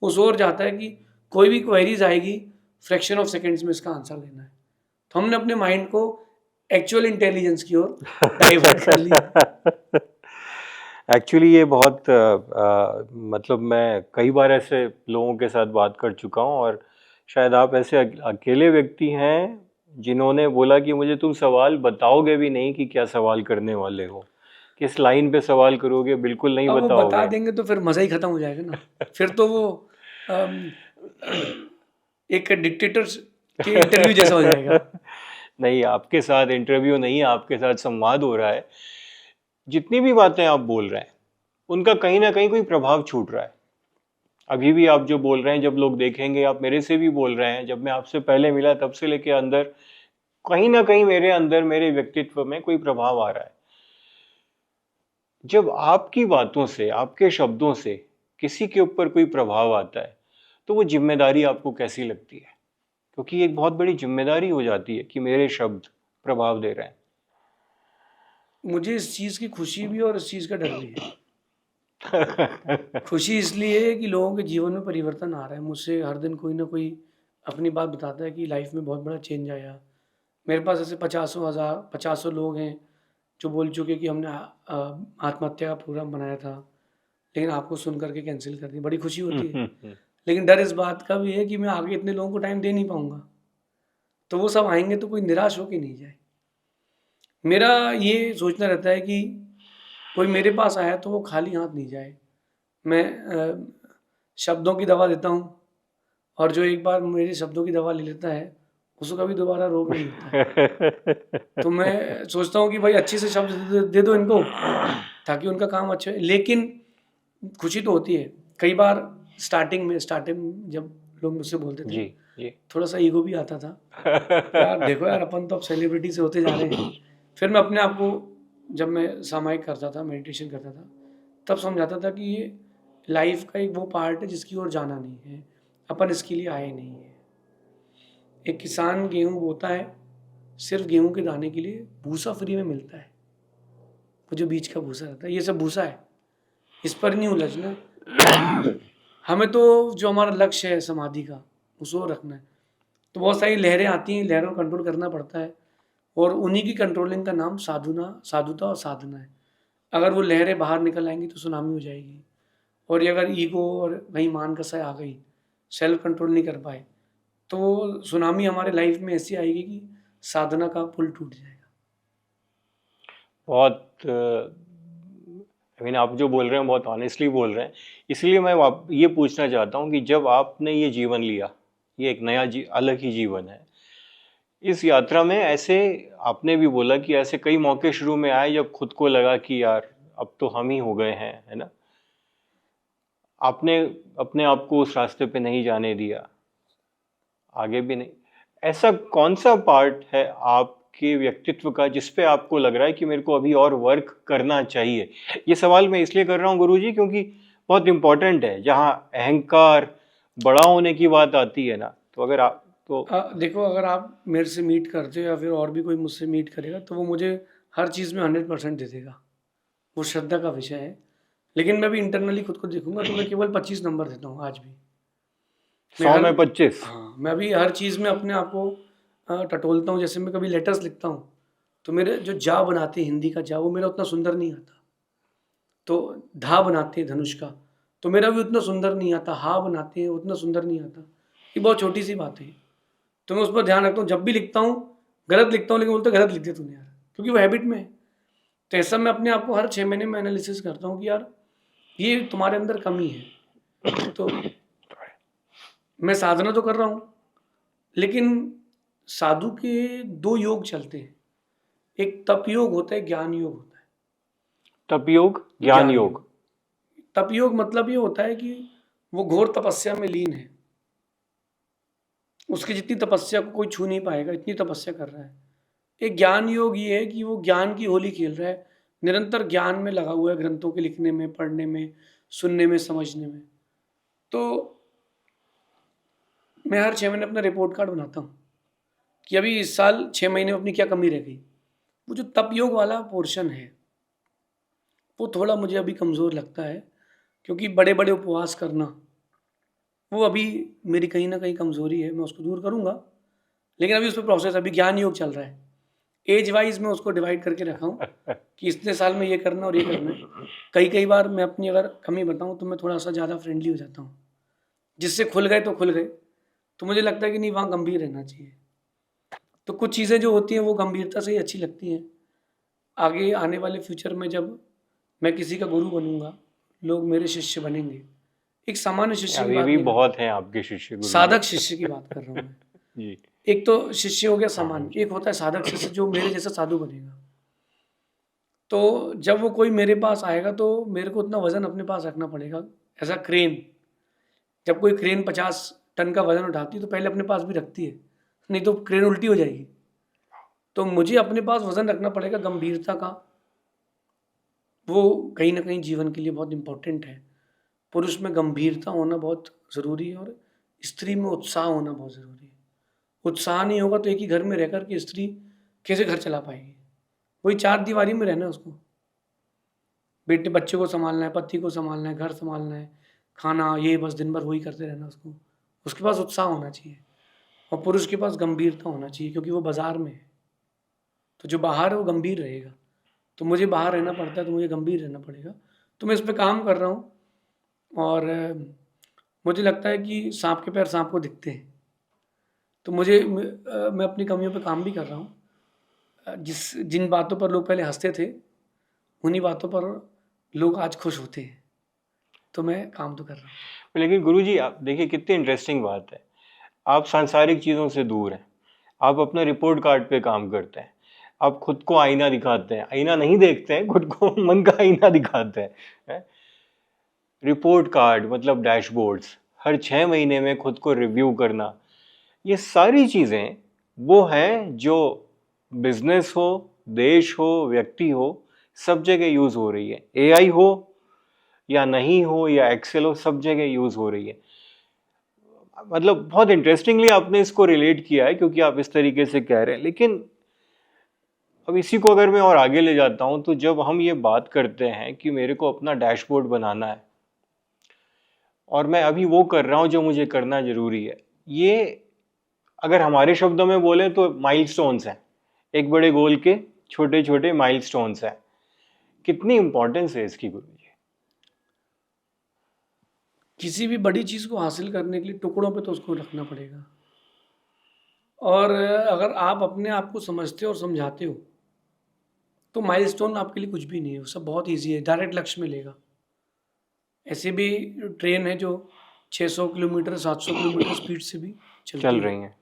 उस ओर जाता है कि कोई भी क्वेरीज आएगी फ्रैक्शन ऑफ सेकेंड्स में इसका आंसर देना है। तो हमने अपने माइंड को एक्चुअल इंटेलिजेंस की ओर डाइवर्ट कर लिया। एक्चुअली ये बहुत मतलब मैं कई बार ऐसे लोगों के साथ बात कर चुका हूँ, और शायद आप ऐसे अकेले व्यक्ति हैं जिन्होंने बोला कि मुझे तुम सवाल बताओगे भी नहीं कि क्या सवाल करने वाले हो, किस लाइन पे सवाल करोगे, बिल्कुल नहीं बताओगे। वो बता देंगे तो फिर मजा ही खत्म हो जाएगा ना। फिर तो वो एक डिक्टेटर के इंटरव्यू जैसा हो जाएगा। नहीं, आपके साथ इंटरव्यू नहीं, आपके साथ संवाद हो रहा है। जितनी भी बातें आप बोल रहे हैं उनका कहीं ना कहीं कोई प्रभाव छूट रहा है। अभी भी आप जो बोल रहे हैं, जब लोग देखेंगे, आप मेरे से भी बोल रहे हैं, जब मैं आपसे पहले मिला तब से लेके अंदर कहीं ना कहीं मेरे अंदर, मेरे व्यक्तित्व में कोई प्रभाव आ रहा है। जब आपकी बातों से, आपके शब्दों से किसी के ऊपर कोई प्रभाव आता है तो वो जिम्मेदारी आपको कैसी लगती है? क्योंकि एक बहुत बड़ी जिम्मेदारी हो जाती है कि मेरे शब्द प्रभाव दे रहे हैं। मुझे इस चीज़ की खुशी भी और इस चीज़ का डर भी है। खुशी इसलिए है कि लोगों के जीवन में परिवर्तन आ रहा है। मुझसे हर दिन कोई ना कोई अपनी बात बताता है कि लाइफ में बहुत बड़ा चेंज आया। मेरे पास ऐसे 50 लोग हैं जो बोल चुके कि हमने आत्महत्या का प्रोग्राम बनाया था लेकिन आपको सुन करके कैंसिल कर दी। बड़ी खुशी होती है, लेकिन डर इस बात का भी है कि मैं आगे इतने लोगों को टाइम दे नहीं पाऊंगा। तो वो सब आएंगे तो कोई निराश होके नहीं जाए। मेरा ये सोचना रहता है कि कोई मेरे पास आया तो वो खाली हाथ नहीं जाए। मैं शब्दों की दवा देता हूँ, और जो एक बार मेरे शब्दों की दवा ले लेता है उसको कभी दोबारा रोग नहीं होता है। तो मैं सोचता हूँ कि भाई अच्छे से शब्द दे दो इनको ताकि उनका काम अच्छा है। लेकिन खुशी तो होती है। कई बार स्टार्टिंग में जब लोग मुझसे बोलते थे जी, थोड़ा सा ईगो भी आता था। यार देखो यार, अपन तो अब सेलिब्रिटी से होते जा रहे हैं। फिर मैं अपने आप को, जब मैं सामायिक करता था, मेडिटेशन करता था, तब समझाता था कि ये लाइफ का एक वो पार्ट है जिसकी ओर जाना नहीं है, अपन इसके लिए आए नहीं है। एक किसान गेहूँ बोता है सिर्फ गेहूँ के दाने के लिए, भूसा फ्री में मिलता है। वो जो बीच का भूसा रहता है, ये सब भूसा है, इस पर नहीं उलझना। हमें तो जो हमारा लक्ष्य है समाधि का, उसको रखना है। तो बहुत सारी लहरें आती हैं, लहरों को कंट्रोल करना पड़ता है, और उन्हीं की कंट्रोलिंग का नाम साधुता और साधना है। अगर वो लहरें बाहर निकल आएंगी तो सुनामी हो जाएगी, और ये अगर ईगो और वही मान कसाई आ गई, सेल्फ कंट्रोल नहीं कर पाए, तो सुनामी हमारे लाइफ में ऐसी आएगी कि साधना का पुल टूट जाएगा। बहुत आप जो बोल रहे हैं बहुत ऑनेस्टली बोल रहे हैं। इसलिए मैं ये पूछना चाहता हूँ कि जब आपने ये जीवन लिया, ये एक नया अलग ही जीवन है, इस यात्रा में ऐसे आपने भी बोला कि ऐसे कई मौके शुरू में आए जब खुद को लगा कि यार अब तो हम ही हो गए हैं, है ना? आपने अपने आप को उस रास्ते पे नहीं जाने दिया, आगे भी नहीं। ऐसा कौन सा पार्ट है आपके व्यक्तित्व का जिस पे आपको लग रहा है कि मेरे को अभी और वर्क करना चाहिए? ये सवाल मैं इसलिए कर रहा हूँ गुरुजी क्योंकि बहुत इंपॉर्टेंट है। जहाँ अहंकार बड़ा होने की बात आती है ना, तो अगर आप देखो, अगर आप मेरे से मीट करते हो या फिर और भी कोई मुझसे मीट करेगा, तो वो मुझे हर चीज़ में 100% दे देगा, वो श्रद्धा का विषय है। लेकिन मैं भी इंटरनली खुद को देखूंगा तो मैं केवल 25 नंबर देता हूँ आज भी। 100 में 25? हाँ, मैं अभी हर चीज़ में अपने आप को टटोलता हूँ। जैसे मैं कभी लेटर्स लिखता हूँ तो मेरे जो जा बनाते हैं, हिंदी का जा, वो मेरा उतना सुंदर नहीं आता। तो धा बनाते हैं धनुष का, तो मेरा भी उतना सुंदर नहीं आता। हा बनाते हैं, उतना सुंदर नहीं आता। ये बहुत छोटी सी बात है, तो मैं उस पर ध्यान रखता हूँ। जब भी लिखता हूँ गलत लिखता हूँ, लेकिन बोलते गलत लिख दिया तूने यार, क्योंकि वो हैबिट में है। तो ऐसा मैं अपने आप को हर 6 महीने में एनालिसिस करता हूँ कि यार ये तुम्हारे अंदर कमी है। तो मैं साधना तो कर रहा हूँ, लेकिन साधु के 2 योग चलते हैं। एक तप योग होता है, ज्ञान योग होता है। तप योग, ज्ञान योग। तप योग मतलब ये होता है कि वो घोर तपस्या में लीन है, उसकी जितनी तपस्या को कोई छू नहीं पाएगा, इतनी तपस्या कर रहा है। एक ज्ञान योग ये है कि वो ज्ञान की होली खेल रहा है, निरंतर ज्ञान में लगा हुआ है, ग्रंथों के लिखने में, पढ़ने में, सुनने में, समझने में। तो मैं हर 6 महीने अपना रिपोर्ट कार्ड बनाता हूँ कि अभी इस साल 6 महीने में अपनी क्या कमी रह गई। वो जो तप योग वाला पोर्शन है वो थोड़ा मुझे अभी कमज़ोर लगता है, क्योंकि बड़े बड़े उपवास करना वो अभी मेरी कहीं ना कहीं कमज़ोरी है। मैं उसको दूर करूँगा, लेकिन अभी उस पर प्रोसेस, अभी ज्ञान योग चल रहा है। एज वाइज मैं उसको डिवाइड करके रखा हूँ कि इतने साल में ये करना और ये करना है। कई बार मैं अपनी अगर कमी बताऊँ तो मैं थोड़ा सा ज़्यादा फ्रेंडली हो जाता हूँ, जिससे खुल गए तो खुल गए। तो मुझे लगता है कि नहीं, वहाँ गंभीर रहना चाहिए। तो कुछ चीज़ें जो होती हैं वो गंभीरता से ही अच्छी लगती हैं। आगे आने वाले फ्यूचर में जब मैं किसी का गुरु बनूंगा, लोग मेरे शिष्य बनेंगे। एक सामान्य शिष्य की बात भी नहीं, बहुत हैं आपके शिष्य, गुरु साधक शिष्य की बात कर रहा हूँ मैं। जी। एक तो शिष्य हो गया सामान्य, एक होता है साधक शिष्य जो मेरे जैसा साधु बनेगा। तो जब वो कोई मेरे पास आएगा तो मेरे को उतना वजन अपने पास रखना पड़ेगा। ऐसा क्रेन, जब कोई क्रेन 50 टन का वजन उठाती है तो पहले अपने पास भी रखती है, नहीं तो क्रेन उल्टी हो जाएगी। तो मुझे अपने पास वजन रखना पड़ेगा गंभीरता का। वो कहीं ना कहीं जीवन के लिए बहुत इम्पोर्टेंट है। पुरुष में गंभीरता होना बहुत ज़रूरी है, और स्त्री में उत्साह होना बहुत ज़रूरी है। उत्साह नहीं होगा तो एक ही घर में रहकर के स्त्री कैसे घर चला पाएगी? वही 4 दीवारी में रहना है उसको। बेटे बच्चे को संभालना है, पति को संभालना है, घर संभालना है, खाना, ये बस दिन भर वही करते रहना उसको। उसके पास उत्साह होना चाहिए, और पुरुष के पास गंभीरता होना चाहिए, क्योंकि वो बाजार में है। तो जो बाहर है वो गंभीर रहेगा, तो मुझे बाहर रहना पड़ता है, तो मुझे गंभीर रहना पड़ेगा। तो मैं इस पर काम कर रहा हूँ, और मुझे लगता है कि सांप के पैर सांप को दिखते हैं। तो मैं अपनी कमियों पे काम भी कर रहा हूँ। जिन बातों पर लोग पहले हंसते थे, उन्हीं बातों पर लोग आज खुश होते हैं। तो मैं काम तो कर रहा हूँ। लेकिन गुरुजी आप देखिए कितनी इंटरेस्टिंग बात है, आप सांसारिक चीज़ों से दूर हैं, आप अपना रिपोर्ट कार्ड पे काम करते हैं, आप खुद को आईना दिखाते हैं, आईना नहीं देखते हैं, खुद को मन का आईना दिखाते हैं। रिपोर्ट कार्ड मतलब डैशबोर्ड्स, हर 6 महीने में खुद को रिव्यू करना, ये सारी चीज़ें वो हैं जो बिजनेस हो, देश हो, व्यक्ति हो, सब जगह यूज़ हो रही है। एआई हो या नहीं हो या एक्सेल हो, सब जगह यूज़ हो रही है। मतलब बहुत इंटरेस्टिंगली आपने इसको रिलेट किया है, क्योंकि आप इस तरीके से कह रहे हैं। लेकिन अब इसी को अगर मैं और आगे ले जाता हूँ, तो जब हम ये बात करते हैं कि मेरे को अपना डैशबोर्ड बनाना है और मैं अभी वो कर रहा हूँ जो मुझे करना जरूरी है, ये अगर हमारे शब्दों में बोले तो माइलस्टोन्स हैं, एक बड़े गोल के छोटे छोटे माइलस्टोन्स हैं। कितनी इंपॉर्टेंस है इसकी गुरु जी? किसी भी बड़ी चीज़ को हासिल करने के लिए टुकड़ों पे तो उसको रखना पड़ेगा। और अगर आप अपने आप को समझते हो और समझाते हो तो माइलस्टोन आपके लिए कुछ भी नहीं है, वो सब बहुत इजी है, डायरेक्ट लक्ष्य में लेगा। ऐसे भी ट्रेन है जो 600 किलोमीटर 700 किलोमीटर स्पीड से भी चल रही हैं।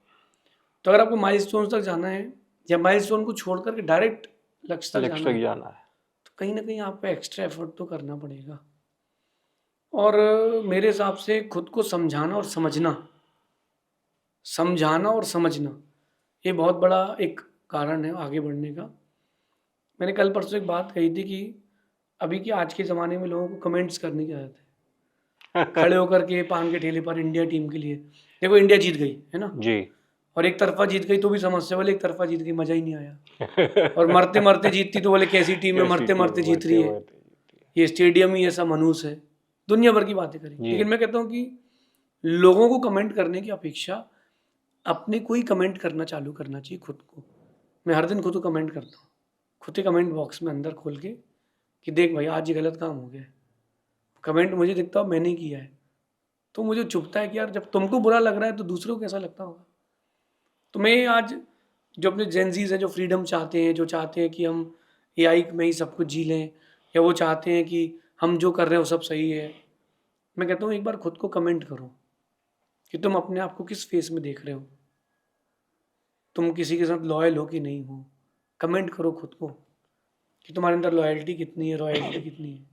तो अगर आपको माइलस्टोन तक जाना है या माइलस्टोन को छोड़ करके डायरेक्ट लक्ष्य तक जाना है तो कहीं ना कहीं आपको एक्स्ट्रा एफर्ट तो करना पड़ेगा। और मेरे हिसाब से खुद को समझाना और समझना ये बहुत बड़ा एक कारण है आगे बढ़ने का। मैंने कल परसों एक बात कही थी कि अभी के आज के ज़माने में लोगों को कमेंट्स करने की आदत है। खड़े होकर के पान के ठेले पर इंडिया टीम के लिए, देखो इंडिया जीत गई है ना जी, और एक तरफा जीत गई तो भी समस्या, बोले एक तरफा जीत गई मज़ा ही नहीं आया। और मरते मरते जीतती तो बोले कैसी टीम है, मरते मरते जीत रही है, ये स्टेडियम ही ऐसा मनहूस है, दुनिया भर की बातें करें। लेकिन मैं कहता हूँ कि लोगों को कमेंट करने की अपेक्षा अपने को ही कमेंट करना चालू करना चाहिए खुद को। मैं हर दिन खुद को कमेंट करता हूँ, खुद के कमेंट बॉक्स में अंदर खोल के कि देख भाई आज ये गलत काम हो गया। कमेंट मुझे दिखता हो मैंने किया है तो मुझे चुभता है कि यार जब तुमको बुरा लग रहा है तो दूसरों को कैसा लगता होगा। तो मैं आज जो अपने जेनजीज हैं जो फ्रीडम चाहते हैं, जो चाहते हैं कि हम एआई में ही सब कुछ जी लें, या वो चाहते हैं कि हम जो कर रहे हैं वो सब सही है, मैं कहता हूँ एक बार खुद को कमेंट करो कि तुम अपने आप को किस फेस में देख रहे हो, तुम किसी के साथ लॉयल हो कि नहीं हो। कमेंट करो खुद को कि तुम्हारे अंदर लॉयल्टी कितनी है, रॉयल्टी कितनी है।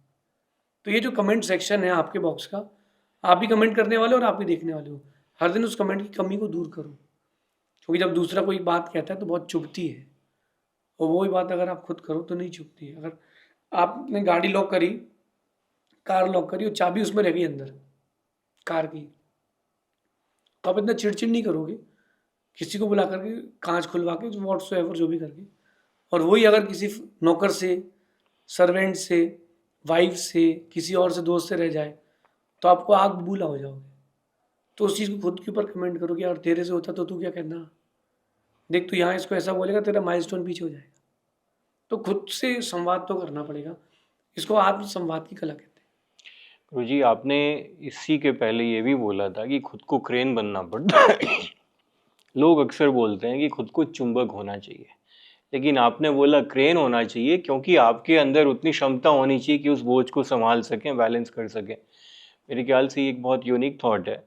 तो ये जो कमेंट सेक्शन है आपके बॉक्स का, आप भी कमेंट करने वाले हो और आप भी देखने वाले हो, हर दिन उस कमेंट की कमी को दूर करो। क्योंकि जब दूसरा कोई बात कहता है तो बहुत चुभती है, और वही बात अगर आप खुद करो तो नहीं चुभती है। अगर आपने गाड़ी लॉक करी, कार लॉक करी और चाबी उसमें रह गई अंदर कार की, तो आप इतना चिड़चिड़ नहीं करोगे किसी को बुला करके कांच खुलवा के व्हाट्सएवर जो भी करके। और वही अगर किसी नौकर से, सर्वेंट से, वाइफ से, किसी और से, दोस्त से रह जाए तो आपको आग बबूला हो जाओगे। तो उस चीज़ को खुद के ऊपर कमेंट करो कि यार तेरे से होता तो तू क्या कहना, देख तू यहाँ इसको ऐसा बोलेगा तेरा माइलस्टोन पीछे हो जाएगा। तो खुद से संवाद तो करना पड़ेगा, इसको आत्म संवाद की कला कहते हैं। गुरुजी आपने इसी के पहले ये भी बोला था कि खुद को क्रेन बनना पड़ता है। लोग अक्सर बोलते हैं कि खुद को चुंबक होना चाहिए, लेकिन आपने बोला क्रेन होना चाहिए, क्योंकि आपके अंदर उतनी क्षमता होनी चाहिए कि उस बोझ को संभाल सकें, बैलेंस कर सकें। मेरे ख्याल से ये एक बहुत यूनिक थॉट है।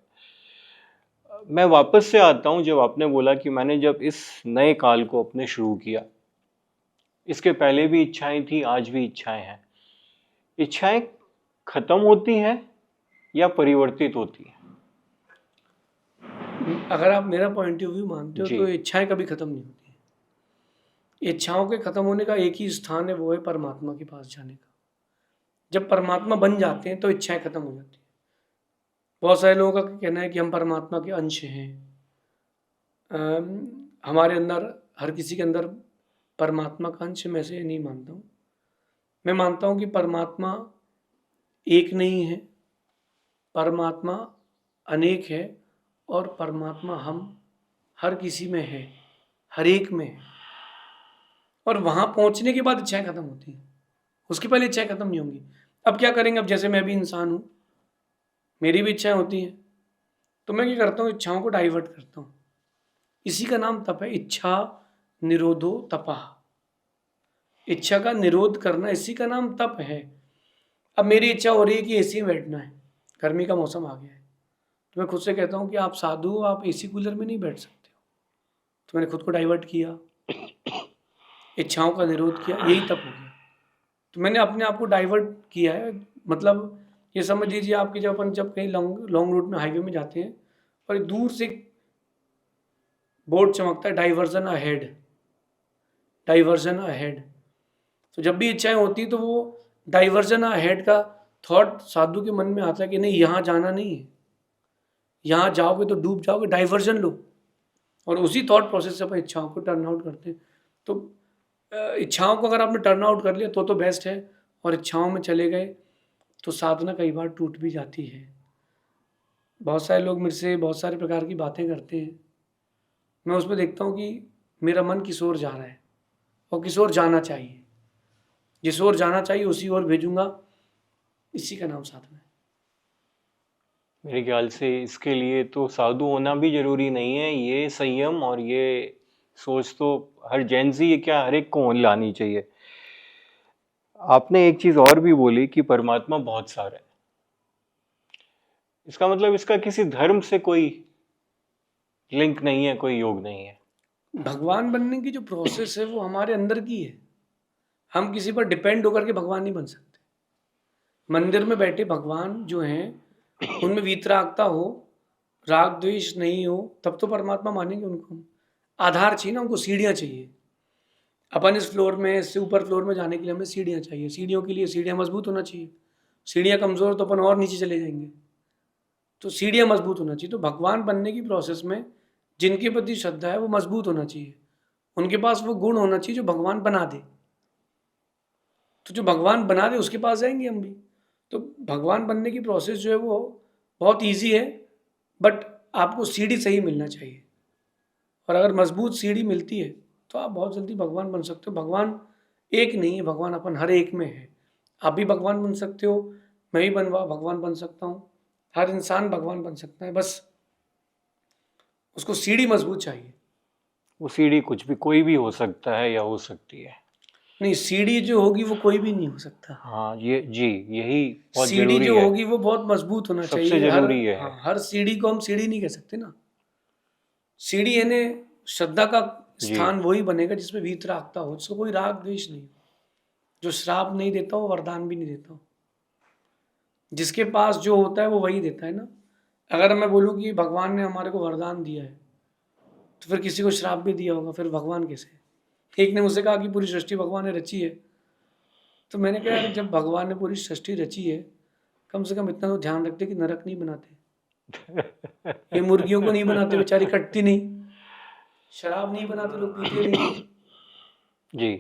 मैं वापस से आता हूँ, जब आपने बोला कि मैंने जब इस नए काल को अपने शुरू किया, इसके पहले भी इच्छाएं थी, आज भी इच्छाएं हैं। इच्छाएं खत्म होती हैं या परिवर्तित होती हैं? अगर आप मेरा पॉइंट ऑफ व्यू मानते हो तो इच्छाएं कभी खत्म नहीं होती। इच्छाओं के खत्म होने का एक ही स्थान है, वो है परमात्मा के पास जाने का। जब परमात्मा बन जाते हैं तो इच्छाएं खत्म हो जाती हैं। बहुत सारे लोगों का कहना है कि हम परमात्मा के अंश हैं, हमारे अंदर, हर किसी के अंदर परमात्मा का अंश। मैं से नहीं मानता हूँ। मैं मानता हूँ कि परमात्मा एक नहीं है, परमात्मा अनेक है, और परमात्मा हम हर किसी में है, हर एक में है। और वहाँ पहुँचने के बाद इच्छाएं खत्म होती हैं, उसके पहले इच्छाएं खत्म नहीं होंगी। अब क्या करेंगे, अब जैसे मैं भी इंसान हूँ, मेरी भी इच्छाएं होती हैं, तो मैं क्या करता हूँ, इच्छाओं को डाइवर्ट करता हूँ। इसी का नाम तप है, इच्छा निरोधो तपः। इच्छा का निरोध करना, इसी का नाम तप है। अब मेरी इच्छा हो रही है कि एसी में बैठना है, गर्मी का मौसम आ गया है, तो मैं खुद से कहता हूँ कि आप साधु हो, आप एसी कूलर में नहीं बैठ सकते हो। तो मैंने खुद को डाइवर्ट किया, इच्छाओं का निरोध किया, यही तप हो गया। तो मैंने अपने आप को डाइवर्ट किया है। मतलब ये समझ लीजिए आपकी जब कहीं लॉन्ग रूट में, हाईवे में जाते हैं और दूर से बोर्ड चमकता है डाइवर्जन अहेड, डाइवर्जन अहेड। तो जब भी इच्छाएं होती तो वो डाइवर्जन अहेड का थॉट साधु के मन में आता है कि नहीं, यहाँ जाना नहीं है, यहाँ जाओगे तो डूब जाओगे, डाइवर्जन लो। और उसी थॉट प्रोसेस से अपन इच्छाओं को टर्न आउट करते हैं। तो इच्छाओं को अगर आपने टर्न आउट कर लिया तो बेस्ट है, और इच्छाओं में चले गए तो साधना कई बार टूट भी जाती है। बहुत सारे लोग मेरे से बहुत सारे प्रकार की बातें करते हैं, मैं उसमें देखता हूँ कि मेरा मन किस ओर जा रहा है और किस ओर जाना चाहिए। जिस ओर जाना चाहिए उसी ओर भेजूंगा, इसी का नाम साधना है। मेरे ख्याल से इसके लिए तो साधु होना भी जरूरी नहीं है, ये संयम और ये सोच तो हर जैनजी ये क्या हर एक को लानी चाहिए। आपने एक चीज और भी बोली कि परमात्मा बहुत सारा है। इसका मतलब इसका किसी धर्म से कोई लिंक नहीं है, कोई योग नहीं है। भगवान बनने की जो प्रोसेस है वो हमारे अंदर की है। हम किसी पर डिपेंड होकर के भगवान नहीं बन सकते। मंदिर में बैठे भगवान जो हैं उनमें वीतरागता हो, राग द्वेष नहीं हो, तब तो परमात्मा मानेंगे उनको। हम आधार चाहिए ना, उनको सीढ़ियाँ चाहिए। अपन इस फ्लोर में, इससे ऊपर फ्लोर में जाने के लिए हमें सीढ़ियाँ चाहिए। सीढ़ियों के लिए सीढ़ियाँ मजबूत होना चाहिए। सीढ़ियाँ कमज़ोर तो अपन और नीचे चले जाएंगे। तो सीढ़ियाँ मजबूत होना चाहिए। तो भगवान बनने की प्रोसेस में जिनके प्रति श्रद्धा है वो मजबूत होना चाहिए। उनके पास वो गुण होना चाहिए जो भगवान बना दे। तो जो भगवान बना दे उसके पास जाएंगे हम भी। तो भगवान बनने की प्रोसेस जो है वो बहुत इजी है, बट आपको सीढ़ी सही मिलना चाहिए। और अगर मजबूत सीढ़ी मिलती है तो आप बहुत जल्दी भगवान बन सकते हो। भगवान एक नहीं है, भगवान अपन हर एक में है। आप भी भगवान बन सकते हो, मैं भी भगवान बन सकता हूँ, हर इंसान भगवान बन सकता है। बस उसको सीढ़ी मजबूत चाहिए। वो सीढ़ी कुछ भी कोई भी हो सकता है या हो सकती है। नहीं, सीढ़ी जो होगी वो कोई भी नहीं हो सकता। हाँ ये जी, यही बहुत सीढ़ी जरूरी जो है, होगी वो बहुत मजबूत होना सबसे चाहिए। जरूरी है। हाँ, हर सीढ़ी को हम सीढ़ी नहीं कह सकते ना। सीढ़ी यानी श्रद्धा का जी स्थान वही बनेगा जिसमें वीतरागता हो, जिसको कोई राग द्वेष नहीं, जो श्राप नहीं देता हो, वरदान भी नहीं देता हो। जिसके पास जो होता है वो वही देता है ना। अगर मैं बोलूँ कि भगवान ने हमारे को वरदान दिया है तो फिर किसी को श्राप भी दिया होगा, फिर भगवान कैसे? एक ने मुझसे कहा कि पूरी सृष्टि भगवान ने रची है। तो मैंने कहा यार, जब भगवान ने पूरी सृष्टि रची है, कम से कम इतना तो ध्यान रखते कि नरक नहीं बनाते। ये मुर्गियों को नहीं बनाते, बेचारी कटती नहीं। शराब नहीं बनाते, लोग पीते नहीं। जी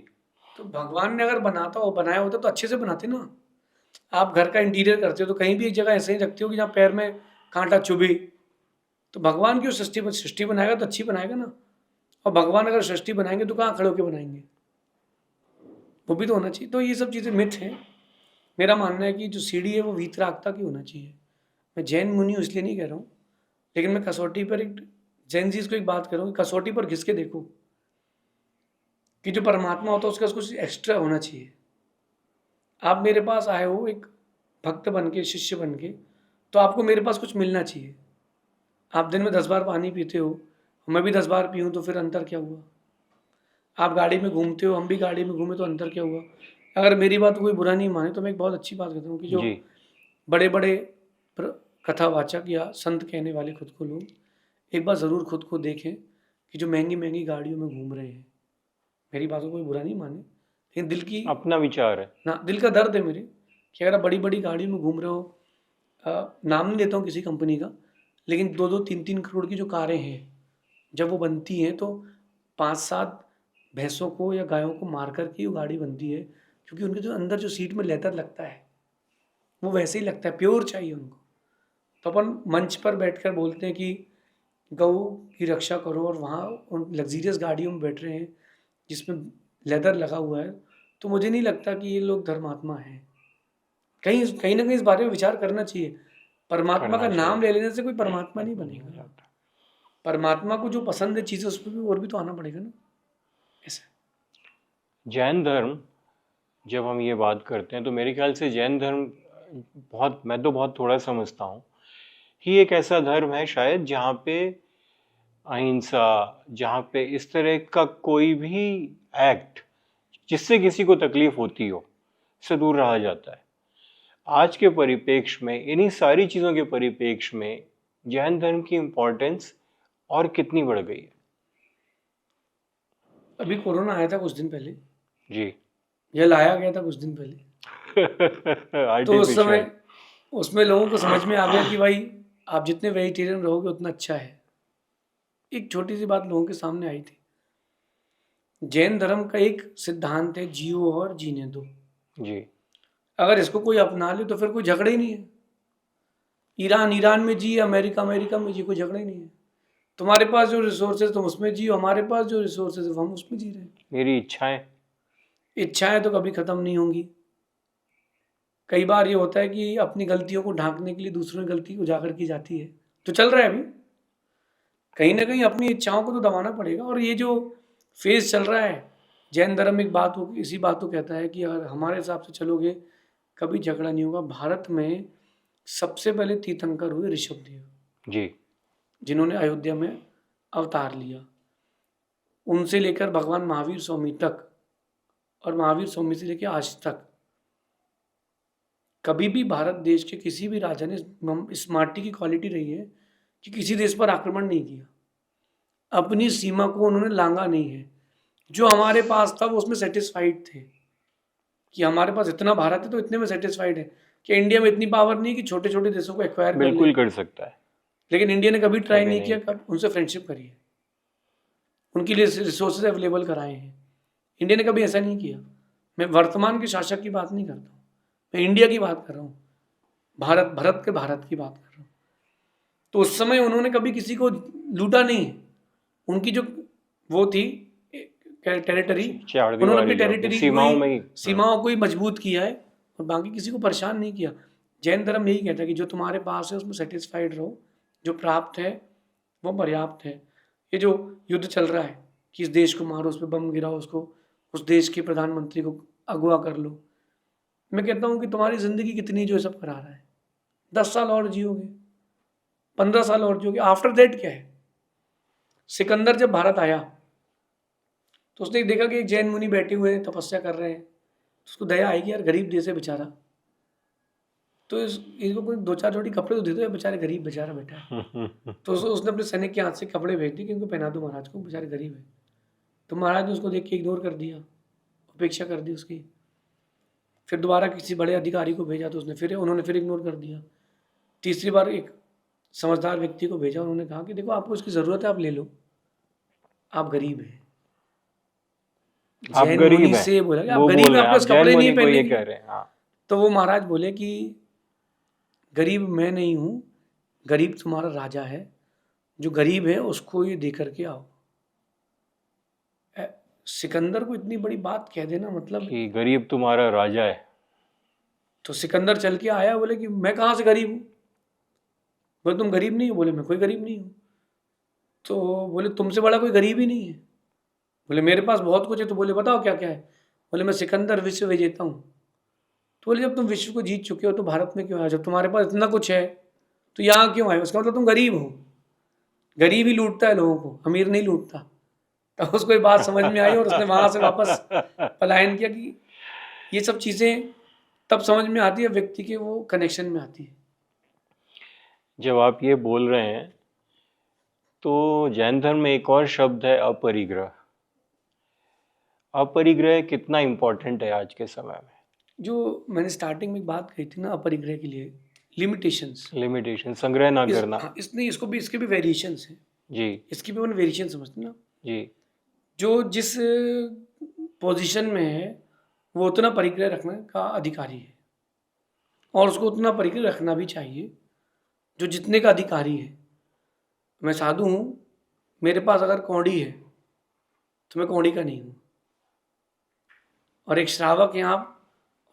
तो भगवान ने अगर बनाया होता तो अच्छे से बनाते ना। आप घर का इंटीरियर करते हो तो कहीं भी एक जगह ऐसे ही रखते हो कि जहाँ पैर में कांटा चुभे। तो भगवान की सृष्टि बनाएगा तो अच्छी बनाएगा ना। और भगवान अगर सृष्टि बनाएंगे तो कहाँ खड़े होकर बनाएंगे, वो भी तो होना चाहिए। तो ये सब चीज़ें मिथ हैं। मेरा मानना है कि जो सीढ़ी है वो वीतरागता की होना चाहिए। मैं जैन मुनि हूँ इसलिए नहीं कह रहा हूँ, लेकिन मैं कसौटी पर एक जैन चीज़ को एक बात कर रहा हूँ, कसौटी पर घिस के देखो कि जो परमात्मा होता है उसका कुछ एक्स्ट्रा होना चाहिए। आप मेरे पास आए हो एक भक्त बन के, शिष्य बन के, तो आपको मेरे पास कुछ मिलना चाहिए। आप दिन में 10 बार पानी पीते हो, मैं भी 10 बार पीऊँ, तो फिर अंतर क्या हुआ? आप गाड़ी में घूमते हो, हम भी गाड़ी में घूमे, तो अंतर क्या हुआ? अगर मेरी बात कोई बुरा नहीं माने तो मैं एक बहुत अच्छी बात कहता हूँ कि जो जी बड़े बड़े कथावाचक या संत कहने वाले खुद को लोग, एक बार ज़रूर खुद को देखें कि जो महंगी महंगी गाड़ियों में घूम रहे हैं। मेरी बातों को कोई बुरा नहीं माने, लेकिन दिल की अपना विचार है ना, दिल का दर्द है मेरे कि अगर आप बड़ी बड़ी गाड़ियों में घूम रहे हो, नाम नहीं लेता हूँ किसी कंपनी का, लेकिन 2-2, 3-3 करोड़ की जो कारें हैं, जब वो बनती हैं तो 5-7 भैंसों को या गायों को मार कर के वो गाड़ी बनती है, क्योंकि उनके जो अंदर जो सीट में लेदर लगता है वो वैसे ही लगता है, प्योर चाहिए उनको। तो अपन मंच पर बैठकर बोलते हैं कि गौ की रक्षा करो, और वहाँ उन लग्जीरियस गाड़ियों में बैठ रहे हैं जिसमें लेदर लगा हुआ है। तो मुझे नहीं लगता कि ये लोग धर्मात्मा हैं। कहीं कहीं ना कहीं इस बारे में विचार करना चाहिए। परमात्मा का नाम ले लेने से कोई परमात्मा नहीं बनेगा। परमात्मा को जो पसंद है चीज़ें, उस पर भी और भी तो आना पड़ेगा ना। ऐसा जैन धर्म, जब हम ये बात करते हैं तो मेरे ख्याल से जैन धर्म बहुत, मैं तो बहुत थोड़ा समझता हूँ कि एक ऐसा धर्म है शायद जहाँ पे अहिंसा, जहाँ पे इस तरह का कोई भी एक्ट जिससे किसी को तकलीफ होती हो से दूर रहा जाता है। आज के परिप्रेक्ष्य में, इन्हीं सारी चीज़ों के परिप्रेक्ष्य में जैन धर्म की इम्पोर्टेंस और कितनी बढ़ गई है। अभी कोरोना आया था कुछ दिन पहले, जी या लाया गया था कुछ दिन पहले, तो उस समय उसमें लोगों को समझ में आ गया कि भाई आप जितने वेजिटेरियन रहोगे उतना अच्छा है। एक छोटी सी बात लोगों के सामने आई थी, जैन धर्म का एक सिद्धांत है, जियो और जीने दो। जी। अगर इसको कोई अपना ले तो फिर कोई झगड़ा ही नहीं है। ईरान में जिए, अमेरिका में जिए, कोई झगड़ा ही नहीं है। तुम्हारे पास जो रिसोर्सेज तुम उसमें जियो, हमारे पास जो रिसोर्सेज हम उसमें जी रहे हैं। मेरी इच्छाएं तो कभी खत्म नहीं होंगी। कई बार ये होता है कि अपनी गलतियों को ढांकने के लिए दूसरों की गलती उजागर की जाती है, तो चल रहा है अभी। कहीं ना कहीं अपनी इच्छाओं को तो दबाना पड़ेगा। और ये जो फेज चल रहा है, जैन धर्म इसी बात को कहता है कि अगर हमारे हिसाब से चलोगे कभी झगड़ा नहीं होगा। भारत में सबसे पहले तीर्थंकर हुए ऋषभदेव जी, जिन्होंने अयोध्या में अवतार लिया। उनसे लेकर भगवान महावीर स्वामी तक, और महावीर स्वामी से लेकर आज तक कभी भी भारत देश के किसी भी राजा ने इस माटी की क्वालिटी रही है कि किसी देश पर आक्रमण नहीं किया। अपनी सीमा को उन्होंने लांगा नहीं है। जो हमारे पास था वो उसमें सेटिस्फाइड थे कि हमारे पास इतना भारत है तो इतने में सेटिस्फाइड है। कि इंडिया में इतनी पावर नहीं है कि छोटे छोटे देशों को एक्वायर बिल्कुल कर सकता है। लेकिन इंडिया ने कभी ट्राई नहीं किया। कब उनसे फ्रेंडशिप करी है, उनके लिए रिसोर्सेज अवेलेबल कराए हैं। इंडिया ने कभी ऐसा नहीं किया। मैं वर्तमान के शासक की बात नहीं करता हूँ, मैं इंडिया की बात कर रहा हूँ, भारत की बात कर रहा हूँ। तो उस समय उन्होंने कभी किसी को लूटा नहीं है। उनकी जो वो थी टेरिटरी, उन्होंने अपनी टेरिटरी सीमाओं को ही मजबूत किया है और बाकी किसी को परेशान नहीं किया। जैन धर्म यही कहता है कि जो तुम्हारे पास है उसमें सेटिस्फाइड रहो, जो प्राप्त है वो पर्याप्त है। ये जो युद्ध चल रहा है कि इस देश को मारो, उस पर बम गिराओ, उसको उस देश के प्रधानमंत्री को अगवा कर लो, मैं कहता हूँ कि तुम्हारी जिंदगी कितनी जो सब करा रहा है। 10 साल और जियोगे, 15 साल और जियोगे, आफ्टर दैट क्या है। सिकंदर जब भारत आया तो उसने देखा कि एक जैन मुनि बैठे हुए हैं, तपस्या कर रहे हैं, तो उसको दया आएगी, यार गरीब देश है बेचारा, तो इसको कोई 2-4 जोड़ी कपड़े तो दे दो, या बेचारे गरीब बेचारा बैठा है। तो उसने अपने सैनिक के हाथ से कपड़े भेज दिए कि इनको पहना दो महाराज को, बेचारे गरीब है। तो महाराज ने उसको देख के इग्नोर कर दिया, उपेक्षा कर दी उसकी। फिर दोबारा किसी बड़े अधिकारी को भेजा तो उन्होंने फिर इग्नोर कर दिया। तीसरी बार एक समझदार व्यक्ति को भेजा, उन्होंने कहा कि देखो आपको इसकी ज़रूरत है, आप ले लो, आप गरीब हैं। आप गरीब से बोला कि आप गरीब हैं, आपके पास कपड़े नहीं पहने। तो वो महाराज बोले कि गरीब मैं नहीं हूँ, गरीब तुम्हारा राजा है, जो गरीब है उसको ये दे करके आओ। सिकंदर को इतनी बड़ी बात कह देना, मतलब कि गरीब तुम्हारा राजा है। तो सिकंदर चल के आया, बोले कि मैं कहाँ से गरीब हूँ। बोले तुम गरीब नहीं हो। बोले मैं कोई गरीब नहीं हूँ। तो बोले तुमसे बड़ा कोई गरीब ही नहीं है। बोले मेरे पास बहुत कुछ है। तो बोले बताओ क्या क्या है। बोले मैं सिकंदर विश्व विजेता हूँ। तो बोले जब तुम विश्व को जीत चुके हो तो भारत में क्यों आए। जब तुम्हारे पास इतना कुछ है तो यहाँ क्यों आए। उसका मतलब तुम गरीब हो। गरीब ही लूटता है लोगों को, अमीर नहीं लूटता। तो उसको ये बात समझ में आई और उसने वहाँ से वापस पलायन किया। कि ये सब चीज़ें तब समझ में आती है व्यक्ति के वो कनेक्शन में आती है। जब आप ये बोल रहे हैं तो जैन धर्म में एक और शब्द है अपरिग्रह। अपरिग्रह कितना इम्पोर्टेंट है आज के समय में। जो मैंने स्टार्टिंग में बात कही थी ना, अपरिग्रह के लिए लिमिटेशन, संग्रह ना करना। इसके भी वेरिएशंस हैं जी। इसकी भी मैंने वेरिएशन समझते ना जी। जो जिस पोजीशन में है वो उतना परिग्रह रखने का अधिकारी है, और उसको उतना परिग्रह रखना भी चाहिए जो जितने का अधिकारी है। मैं साधु हूँ, मेरे पास अगर कौड़ी है तो मैं कौड़ी का नहीं हूँ, और एक श्रावक हैं आप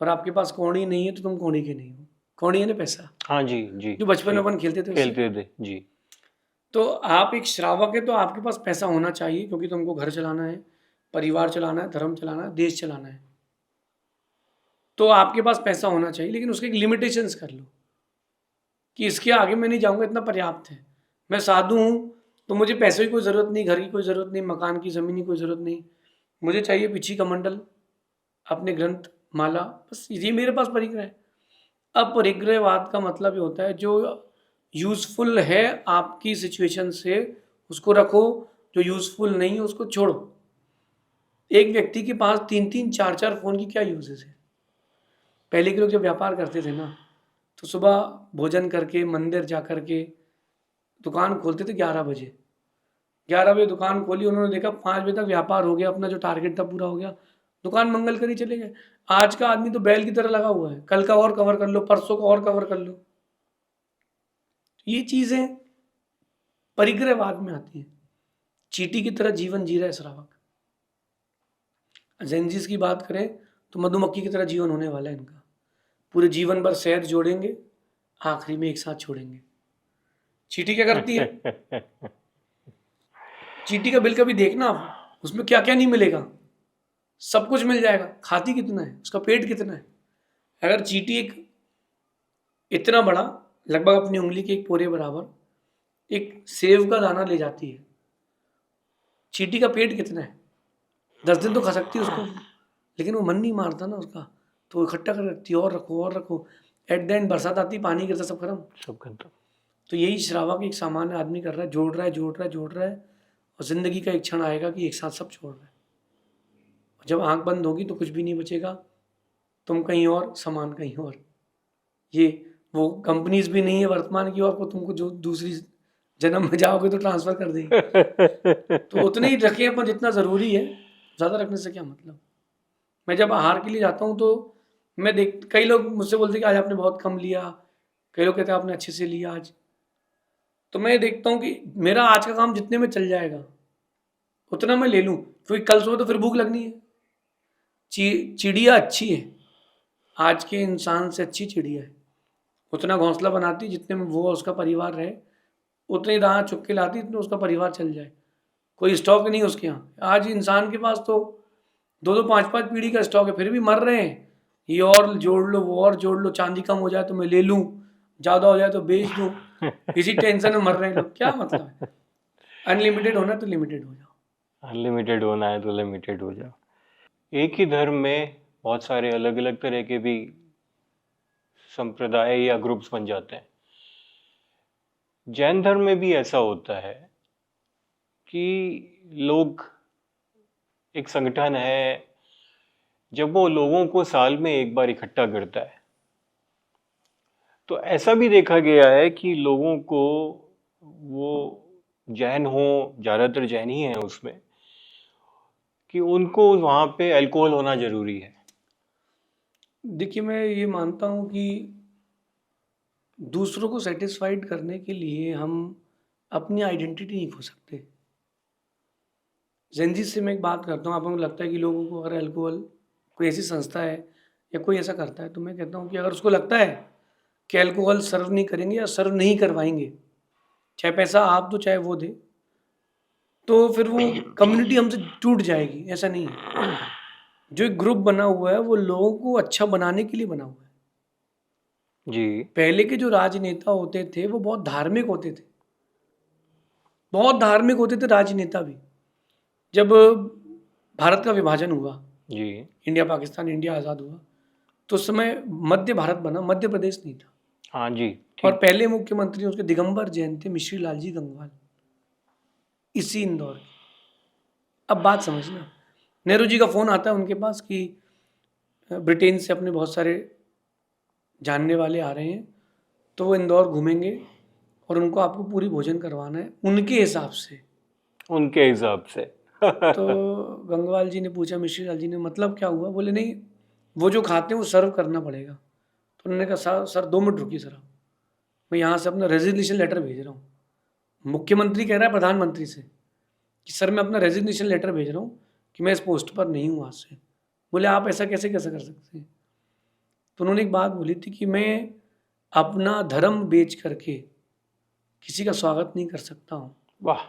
और आपके पास कौड़ी नहीं है तो तुम कौड़ी के नहीं हो। कौड़ी है ना पैसा। हाँ जी जी। जो बचपन में अपन खेलते थे जी। तो आप एक श्रावक है तो आपके पास पैसा होना चाहिए, क्योंकि तुमको घर चलाना है, परिवार चलाना है, धर्म चलाना है, देश चलाना है। तो आपके पास पैसा होना चाहिए, लेकिन उसके एक लिमिटेशंस कर लो कि इसके आगे मैं नहीं जाऊंगा, इतना पर्याप्त है। मैं साधु हूँ तो मुझे पैसों की कोई ज़रूरत नहीं, घर की कोई ज़रूरत नहीं, मकान की ज़मीन की कोई ज़रूरत नहीं। मुझे चाहिए पिछी कमंडल, अपने ग्रंथ माला, बस ये मेरे पास परिग्रह है। अब परिग्रहवाद का मतलब ये होता है जो यूज़फुल है आपकी सिचुएशन से उसको रखो, जो यूज़फुल नहीं है उसको छोड़ो। एक व्यक्ति के पास 3-3, 4-4 फ़ोन की क्या यूजेस है। पहले के लोग जब व्यापार करते थे ना तो सुबह भोजन करके मंदिर जा कर के दुकान खोलते थे 11 बजे, 11 बजे दुकान खोली, उन्होंने देखा 5 बजे तक व्यापार हो गया, अपना जो टारगेट था पूरा हो गया, दुकान मंगल कर ही चले गए। आज का आदमी तो बैल की तरह लगा हुआ है, कल का और कवर कर लो, परसों का और कवर कर लो। ये चीजें परिग्रहवाद में आती हैं। चींटी की तरह जीवन जी रहा है श्रावक। जेंजिस की बात करें तो मधुमक्खी की तरह जीवन होने वाला है इनका। पूरे जीवन भर शहद जोड़ेंगे, आखिरी में एक साथ छोड़ेंगे। चींटी क्या करती है? चींटी का बिल कभी देखना आप, उसमें क्या क्या नहीं मिलेगा, सब कुछ मिल जाएगा। खाती कितना है, उसका पेट कितना है। अगर चींटी एक इतना बड़ा, लगभग अपनी उंगली के एक पोरे बराबर एक सेव का दाना ले जाती है, चींटी का पेट कितना है? 10 दिन तो खा सकती है उसको, लेकिन वो मन नहीं मारता ना उसका, तो वो इकट्ठा कर रखती है, और रखो और रखो। एट द एंड बरसात आती, पानी गिरता, सब खत्म। तो यही श्रावक एक सामान्य आदमी कर रहा है, जोड़ रहा है, जोड़ रहा है, जोड़ रहा है, और जिंदगी का एक क्षण आएगा कि एक साथ सब छोड़ रहा है। जब आंख बंद होगी तो कुछ भी नहीं बचेगा, तुम कहीं और, सामान कहीं और। ये वो कंपनीज भी नहीं है वर्तमान की, आपको तुमको जो दूसरी जन्म में जाओगे तो ट्रांसफर कर देगी। तो उतने ही रखें अपन जितना ज़रूरी है, ज़्यादा रखने से क्या मतलब। मैं जब आहार के लिए जाता हूँ तो मैं कई लोग मुझसे बोलते हैं कि आज आपने बहुत कम लिया, कई लोग कहते हैं आपने अच्छे से लिया आज। तो मैं देखता हूँ कि मेरा आज का काम जितने में चल जाएगा उतना मैं ले लूँ, क्योंकि कल सुबह तो फिर भूख लगनी है। चिड़िया अच्छी है, आज के इंसान से अच्छी चिड़िया है। उतना घोंसला बनाती जितने में वो और उसका परिवार रहे, उतने ही दाना चुग के लाती इतने उसका परिवार चल जाए। कोई स्टॉक नहीं उसके यहाँ। आज इंसान के पास तो 2-2, 5-5 पीढ़ी का स्टॉक है, फिर भी मर रहे हैं। ये और जोड़ लो, वो और जोड़ लो, चांदी कम हो जाए तो मैं ले लूँ, ज़्यादा हो जाए तो बेच दूँ, इसी टेंशन में मर रहे हैं लोग। क्या मतलब है? अनलिमिटेड होना है तो लिमिटेड हो जाओ। अनलिमिटेड होना है तो लिमिटेड हो जाओ। एक ही धर्म में बहुत सारे अलग अलग तरह के भी संप्रदाय या ग्रुप्स बन जाते हैं। जैन धर्म में भी ऐसा होता है कि लोग, एक संगठन है, जब वो लोगों को साल में एक बार इकट्ठा करता है, तो ऐसा भी देखा गया है कि लोगों को, वो जैन हो, ज़्यादातर जैन ही हैं उसमें, कि उनको वहाँ पे अल्कोहल होना जरूरी है। देखिए, मैं ये मानता हूँ कि दूसरों को सेटिस्फाइड करने के लिए हम अपनी आइडेंटिटी नहीं खो सकते। जेनजी से मैं एक बात करता हूँ, आपको लगता है कि लोगों को अगर अल्कोहल, कोई ऐसी संस्था है या कोई ऐसा करता है, तो मैं कहता हूँ कि अगर उसको लगता है कि अल्कोहल सर्व नहीं करेंगे या सर्व नहीं करवाएंगे, चाहे पैसा आप दो चाहे वो दे, तो फिर वो कम्युनिटी हमसे टूट जाएगी। ऐसा नहीं है। जो एक ग्रुप बना हुआ है वो लोगों को अच्छा बनाने के लिए बना हुआ है। जी। पहले के जो राजनेता होते थे वो बहुत धार्मिक होते थे, बहुत धार्मिक होते थे राजनेता भी। जब भारत का विभाजन हुआ, जी, इंडिया पाकिस्तान, इंडिया आज़ाद हुआ, तो उस समय मध्य भारत बना, मध्य प्रदेश नहीं था। हाँ जी, और पहले मुख्यमंत्री उसके दिगंबर जैन थे, मिश्री लाल जी गंगवाल, इसी इंदौर के। अब बात समझना, नेहरू जी का फ़ोन आता है उनके पास कि ब्रिटेन से अपने बहुत सारे जानने वाले आ रहे हैं, तो वो इंदौर घूमेंगे और उनको आपको पूरी भोजन करवाना है उनके हिसाब से। उनके हिसाब से। तो गंगवाल जी ने पूछा मिश्री लाल जी ने, मतलब क्या हुआ? बोले नहीं, वो जो खाते हैं वो सर्व करना पड़ेगा। तो उन्होंने कहा सर 2 मिनट रुकिए सर, मैं यहाँ से अपना रेजिग्नेशन लेटर भेज रहा हूँ। मुख्यमंत्री कह रहा है प्रधानमंत्री से कि सर मैं अपना रेजिग्नेशन लेटर भेज रहा हूँ कि मैं इस पोस्ट पर नहीं हूँ आज से। बोले आप ऐसा कैसे कर सकते हैं? तो उन्होंने एक बात बोली थी कि मैं अपना धर्म बेच करके किसी का स्वागत नहीं कर सकता हूँ। वाह।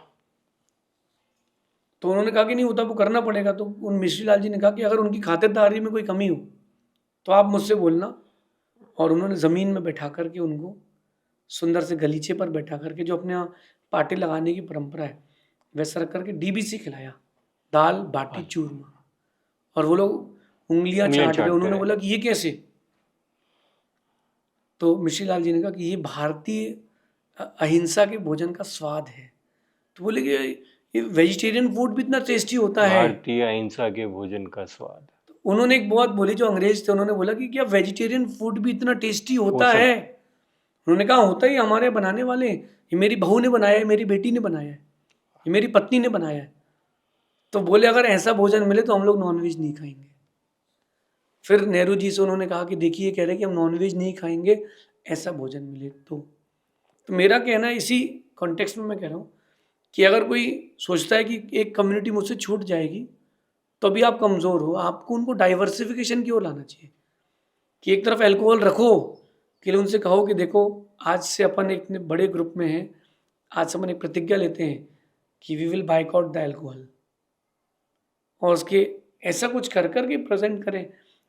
तो उन्होंने कहा कि नहीं होता, वो करना पड़ेगा। तो उन मिश्री लाल जी ने कहा कि अगर उनकी खातिरदारी में कोई कमी हो तो आप मुझसे बोलना। और उन्होंने ज़मीन में बैठा करके उनको सुंदर से गलीचे पर बैठा करके, जो अपने यहाँ पार्टी लगाने की परंपरा है वैसा रख करके डीबीसी खिलाया, दाल बाटी चूरमा। और वो लोग उंगलियां चाट गए। उन्होंने बोला कि ये कैसे? तो मिश्री लाल जी ने कहा कि ये भारतीय अहिंसा के भोजन का स्वाद है। तो बोले कि ये वेजिटेरियन फूड भी इतना टेस्टी होता है, भारतीय अहिंसा के भोजन का स्वाद। तो उन्होंने एक बात बोली, जो अंग्रेज थे, उन्होंने बोला कि क्या वेजिटेरियन फूड भी इतना टेस्टी होता है? उन्होंने कहा होता ही, हमारे बनाने वाले, ये मेरी बहू ने बनाया है, मेरी बेटी ने बनाया है। ये मेरी पत्नी ने बनाया है। तो बोले अगर ऐसा भोजन मिले तो हम लोग नॉनवेज नहीं खाएंगे। फिर नेहरू जी से उन्होंने कहा कि देखिए कह रहे कि हम नॉनवेज नहीं खाएंगे, ऐसा भोजन मिले तो मेरा कहना है इसी कॉन्टेक्स्ट में मैं कह रहा हूँ कि अगर कोई सोचता है कि एक कम्युनिटी मुझसे छूट जाएगी तो अभी आप कमज़ोर हो, आपको उनको डाइवर्सिफिकेशन की ओर लाना चाहिए कि एक तरफ अल्कोहल रखो कि उनसे कहो कि देखो आज से अपन एक बड़े ग्रुप में हैं, आज से अपन एक प्रतिज्ञा लेते हैं कि we will boycott the alcohol, और उसके ऐसा कुछ कर के प्रेजेंट करें।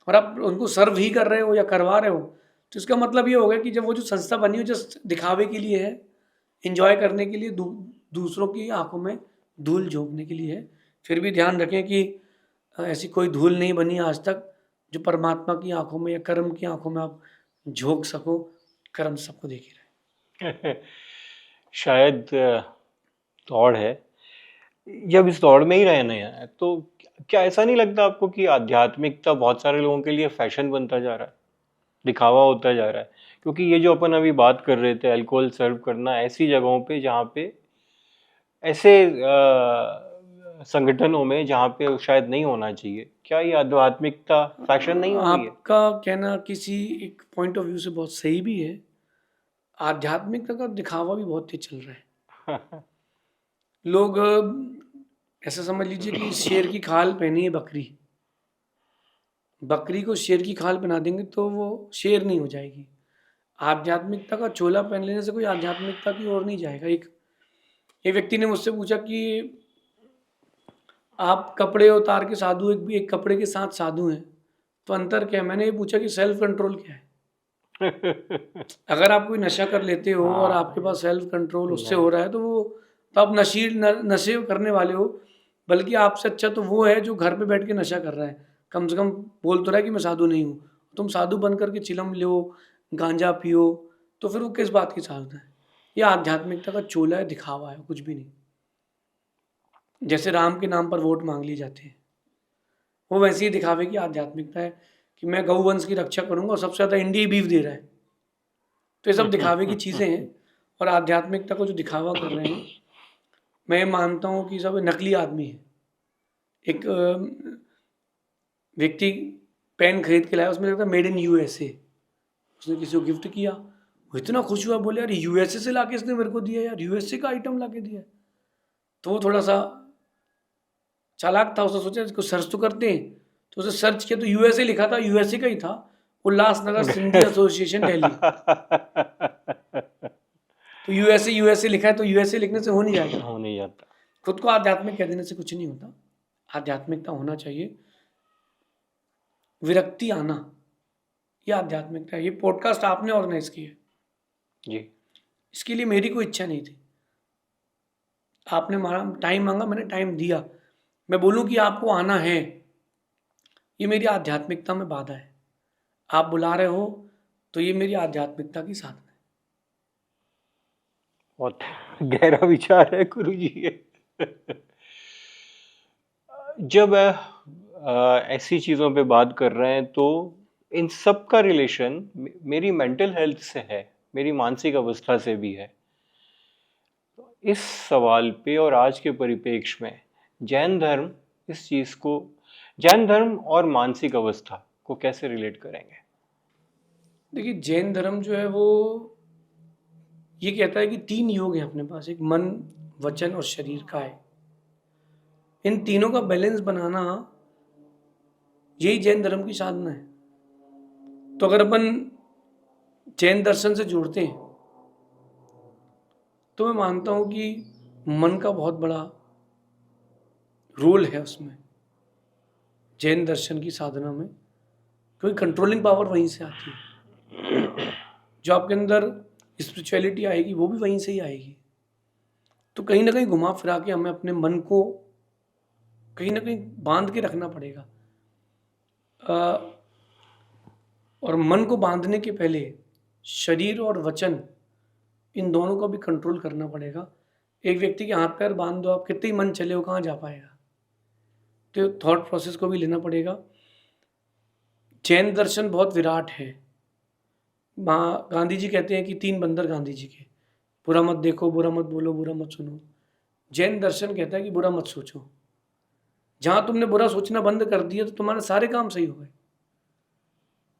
और आप उनको सर्व ही कर रहे हो या करवा रहे हो तो इसका मतलब ये होगा कि जब वो जो संस्था बनी हो जस्ट दिखावे के लिए है, इंजॉय करने के लिए, दूसरों की आंखों में धूल झोंकने के लिए है। फिर भी ध्यान रखें कि ऐसी कोई धूल नहीं बनी आज तक जो परमात्मा की आंखों में या कर्म की आंखों में आप झोंक सको। कर्म सबको देख ही रहे। शायद दौड़ है, जब इस दौड़ में ही रहना है तो क्या ऐसा नहीं लगता आपको कि आध्यात्मिकता बहुत सारे लोगों के लिए फैशन बनता जा रहा है, दिखावा होता जा रहा है? क्योंकि ये जो अपन अभी बात कर रहे थे, अल्कोहल सर्व करना ऐसी जगहों पे जहाँ पे ऐसे संगठनों में जहाँ पे शायद नहीं होना चाहिए, क्या ये आध्यात्मिकता फैशन नहीं हो रही है? आपका कहना किसी एक पॉइंट ऑफ व्यू से बहुत सही भी है। आध्यात्मिकता का दिखावा भी बहुत तेज चल रहा है। लोग ऐसा समझ लीजिए कि शेर की खाल पहनी है बकरी को शेर की खाल पहना देंगे तो वो शेर नहीं हो जाएगी। आध्यात्मिकता का चोला पहन लेने से कोई आध्यात्मिकता की ओर नहीं जाएगा। एक व्यक्ति ने मुझसे पूछा कि आप कपड़े उतार के साधु, एक कपड़े के साथ साधु हैं, तो अंतर क्या है? मैंने ये पूछा कि सेल्फ कंट्रोल क्या है? अगर आप कोई नशा कर लेते हो और आपके पास सेल्फ कंट्रोल उससे हो रहा है तो आप नशे करने वाले हो। बल्कि आपसे अच्छा तो वो है जो घर पे बैठ के नशा कर रहा है, कम से कम बोल तो रहा है कि मैं साधु नहीं हूँ। तुम साधु बन करके चिलम लो, गांजा पियो, तो फिर वो किस बात की साधु है? ये आध्यात्मिकता का चोला है, दिखावा है, कुछ भी नहीं। जैसे राम के नाम पर वोट मांग ली जाती है, वो वैसे ही दिखावे की आध्यात्मिकता है कि मैं गौवंश की रक्षा करूंगा और सबसे ज़्यादा इंडिया बीफ दे रहा है। तो ये सब दिखावे की चीज़ें हैं। और आध्यात्मिकता को जो दिखावा कर रहे हैं, मैं मानता हूँ कि सब नकली आदमी है। एक व्यक्ति पेन खरीद के लाया, उसमें लिखा था मेड इन यूएसए। उसने किसी को गिफ्ट किया, वो इतना खुश हुआ, बोले यार यूएसए से लाके इसने मेरे को दिया, यार यूएसए का आइटम लाके दिया। तो वो थोड़ा सा चालाक था, उसने सोचा इसको सर्च तो करते हैं। तो उसे सर्च किया तो यूएसए लिखा था, यूएसए का ही था, उल्लासनगर सिंधी एसोसिएशन दिल्ली। तो यूएसए लिखा है तो यूएसए लिखने से हो नहीं जाता। खुद को आध्यात्मिक कह देने से कुछ नहीं होता। आध्यात्मिकता होना चाहिए, विरक्ति आना, ये आध्यात्मिकता है। ये पॉडकास्ट आपने ऑर्गेनाइज किया जी, इसके लिए मेरी कोई इच्छा नहीं थी। आपने टाइम मांगा, मैंने टाइम दिया। मैं बोलूं कि आपको आना है, ये मेरी आध्यात्मिकता में बाधा है। आप बुला रहे हो तो ये मेरी आध्यात्मिकता की साधना है। बहुत गहरा विचार है गुरु जी। जब ऐसी चीज़ों पे बात कर रहे हैं तो इन सब का रिलेशन मेरी मेंटल हेल्थ से है, मेरी मानसिक अवस्था से भी है। इस सवाल पे और आज के परिप्रेक्ष्य में जैन धर्म इस चीज़ को, जैन धर्म और मानसिक अवस्था को कैसे रिलेट करेंगे? देखिए, जैन धर्म जो है वो ये कहता है कि 3 योग हैं अपने पास, एक मन, वचन और शरीर का है। इन तीनों का बैलेंस बनाना यही जैन धर्म की साधना है। तो अगर अपन जैन दर्शन से जुड़ते हैं तो मैं मानता हूं कि मन का बहुत बड़ा रोल है उसमें, जैन दर्शन की साधना में, क्योंकि कंट्रोलिंग पावर वहीं से आती है। जो आपके अंदर स्पिरिचुअलिटी आएगी वो भी वहीं से ही आएगी। तो कहीं ना कहीं घुमा फिरा के हमें अपने मन को कहीं ना कहीं बांध के रखना पड़ेगा। और मन को बांधने के पहले शरीर और वचन, इन दोनों को भी कंट्रोल करना पड़ेगा। एक व्यक्ति के हाथ पैर बांध दो आप, कितने ही मन चले, वो कहाँ जा पाएगा? तो थॉट प्रोसेस को भी लेना पड़ेगा। जैन दर्शन बहुत विराट है। गांधी जी कहते हैं कि 3 बंदर गांधी जी के, बुरा मत देखो, बुरा मत बोलो, बुरा मत सुनो। जैन दर्शन कहता है कि बुरा मत सोचो। जहाँ तुमने बुरा सोचना बंद कर दिया तो तुम्हारे सारे काम सही हो गए।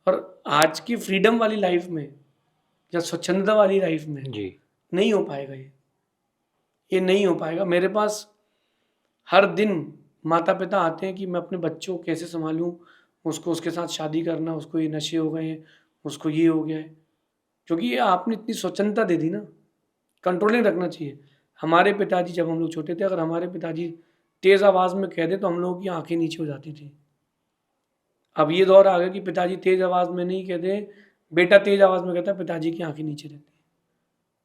और आज की फ्रीडम वाली लाइफ में या स्वच्छंदता वाली लाइफ में जी नहीं हो पाएगा ये नहीं हो पाएगा। मेरे पास हर दिन माता पिता आते हैं कि मैं अपने बच्चों को कैसे संभालूं, उसको उसके साथ शादी करना, उसको ये नशे हो गए हैं, उसको ये हो गया है, क्योंकि ये आपने इतनी स्वच्छंदता दे दी ना, कंट्रोलिंग रखना चाहिए। हमारे पिताजी जब हम लोग छोटे थे, अगर हमारे पिताजी तेज़ आवाज़ में कह दे तो हम लोगों की आंखें नीचे हो जाती थी। अब ये दौर आ गया कि पिताजी तेज़ आवाज़ में नहीं कहते, बेटा तेज़ आवाज़ में कहता है, पिताजी की आंखें नीचे रहती है।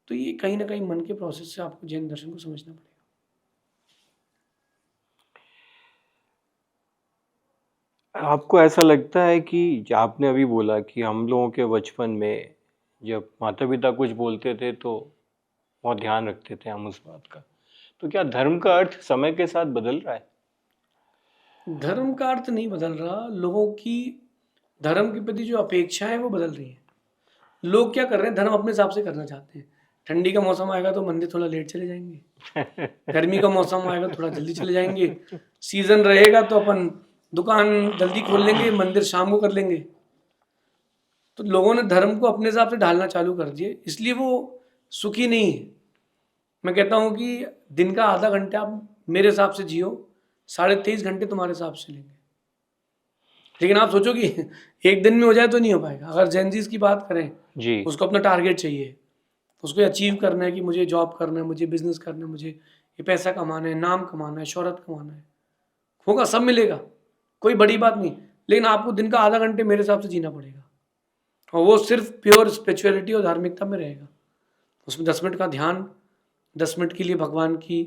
तो ये कहीं ना कहीं मन के प्रोसेस से आपको जैन दर्शन को समझना पड़ेगा। आपको ऐसा लगता है कि आपने अभी बोला कि हम लोगों के बचपन में जब माता पिता कुछ बोलते थे तो बहुत ध्यान रखते थे हम उस बात का, तो क्या धर्म का अर्थ समय के साथ बदल रहा है? धर्म का अर्थ नहीं बदल रहा, लोगों की धर्म के प्रति जो अपेक्षाएं है वो बदल रही है। लोग क्या कर रहे हैं, धर्म अपने हिसाब से करना चाहते हैं। ठंडी का मौसम आएगा तो मंदिर थोड़ा लेट चले जाएंगे, गर्मी का मौसम आएगा थोड़ा जल्दी चले जाएंगे, सीजन रहेगा तो अपन दुकान जल्दी खोल लेंगे, मंदिर शाम को कर लेंगे। तो लोगों ने धर्म को अपने हिसाब से ढालना चालू कर दिए, इसलिए वो सुखी नहीं है। मैं कहता हूँ कि दिन का आधा घंटा आप मेरे हिसाब से जियो, 23.5 घंटे तुम्हारे हिसाब से लेंगे। लेकिन आप सोचो कि एक दिन में हो जाए तो नहीं हो पाएगा। अगर जेनजीज की बात करें जी उसको अपना टारगेट चाहिए, उसको अचीव करना है कि मुझे जॉब करना है, मुझे बिजनेस करना है, मुझे ये पैसा कमाना है, नाम कमाना है, शोहरत कमाना है, होगा, सब मिलेगा, कोई बड़ी बात नहीं। लेकिन आपको दिन का आधा घंटे मेरे हिसाब से जीना पड़ेगा, और वो सिर्फ प्योर स्पिरिचुअलिटी और धार्मिकता में रहेगा। उसमें 10 मिनट का ध्यान, 10 मिनट के लिए भगवान की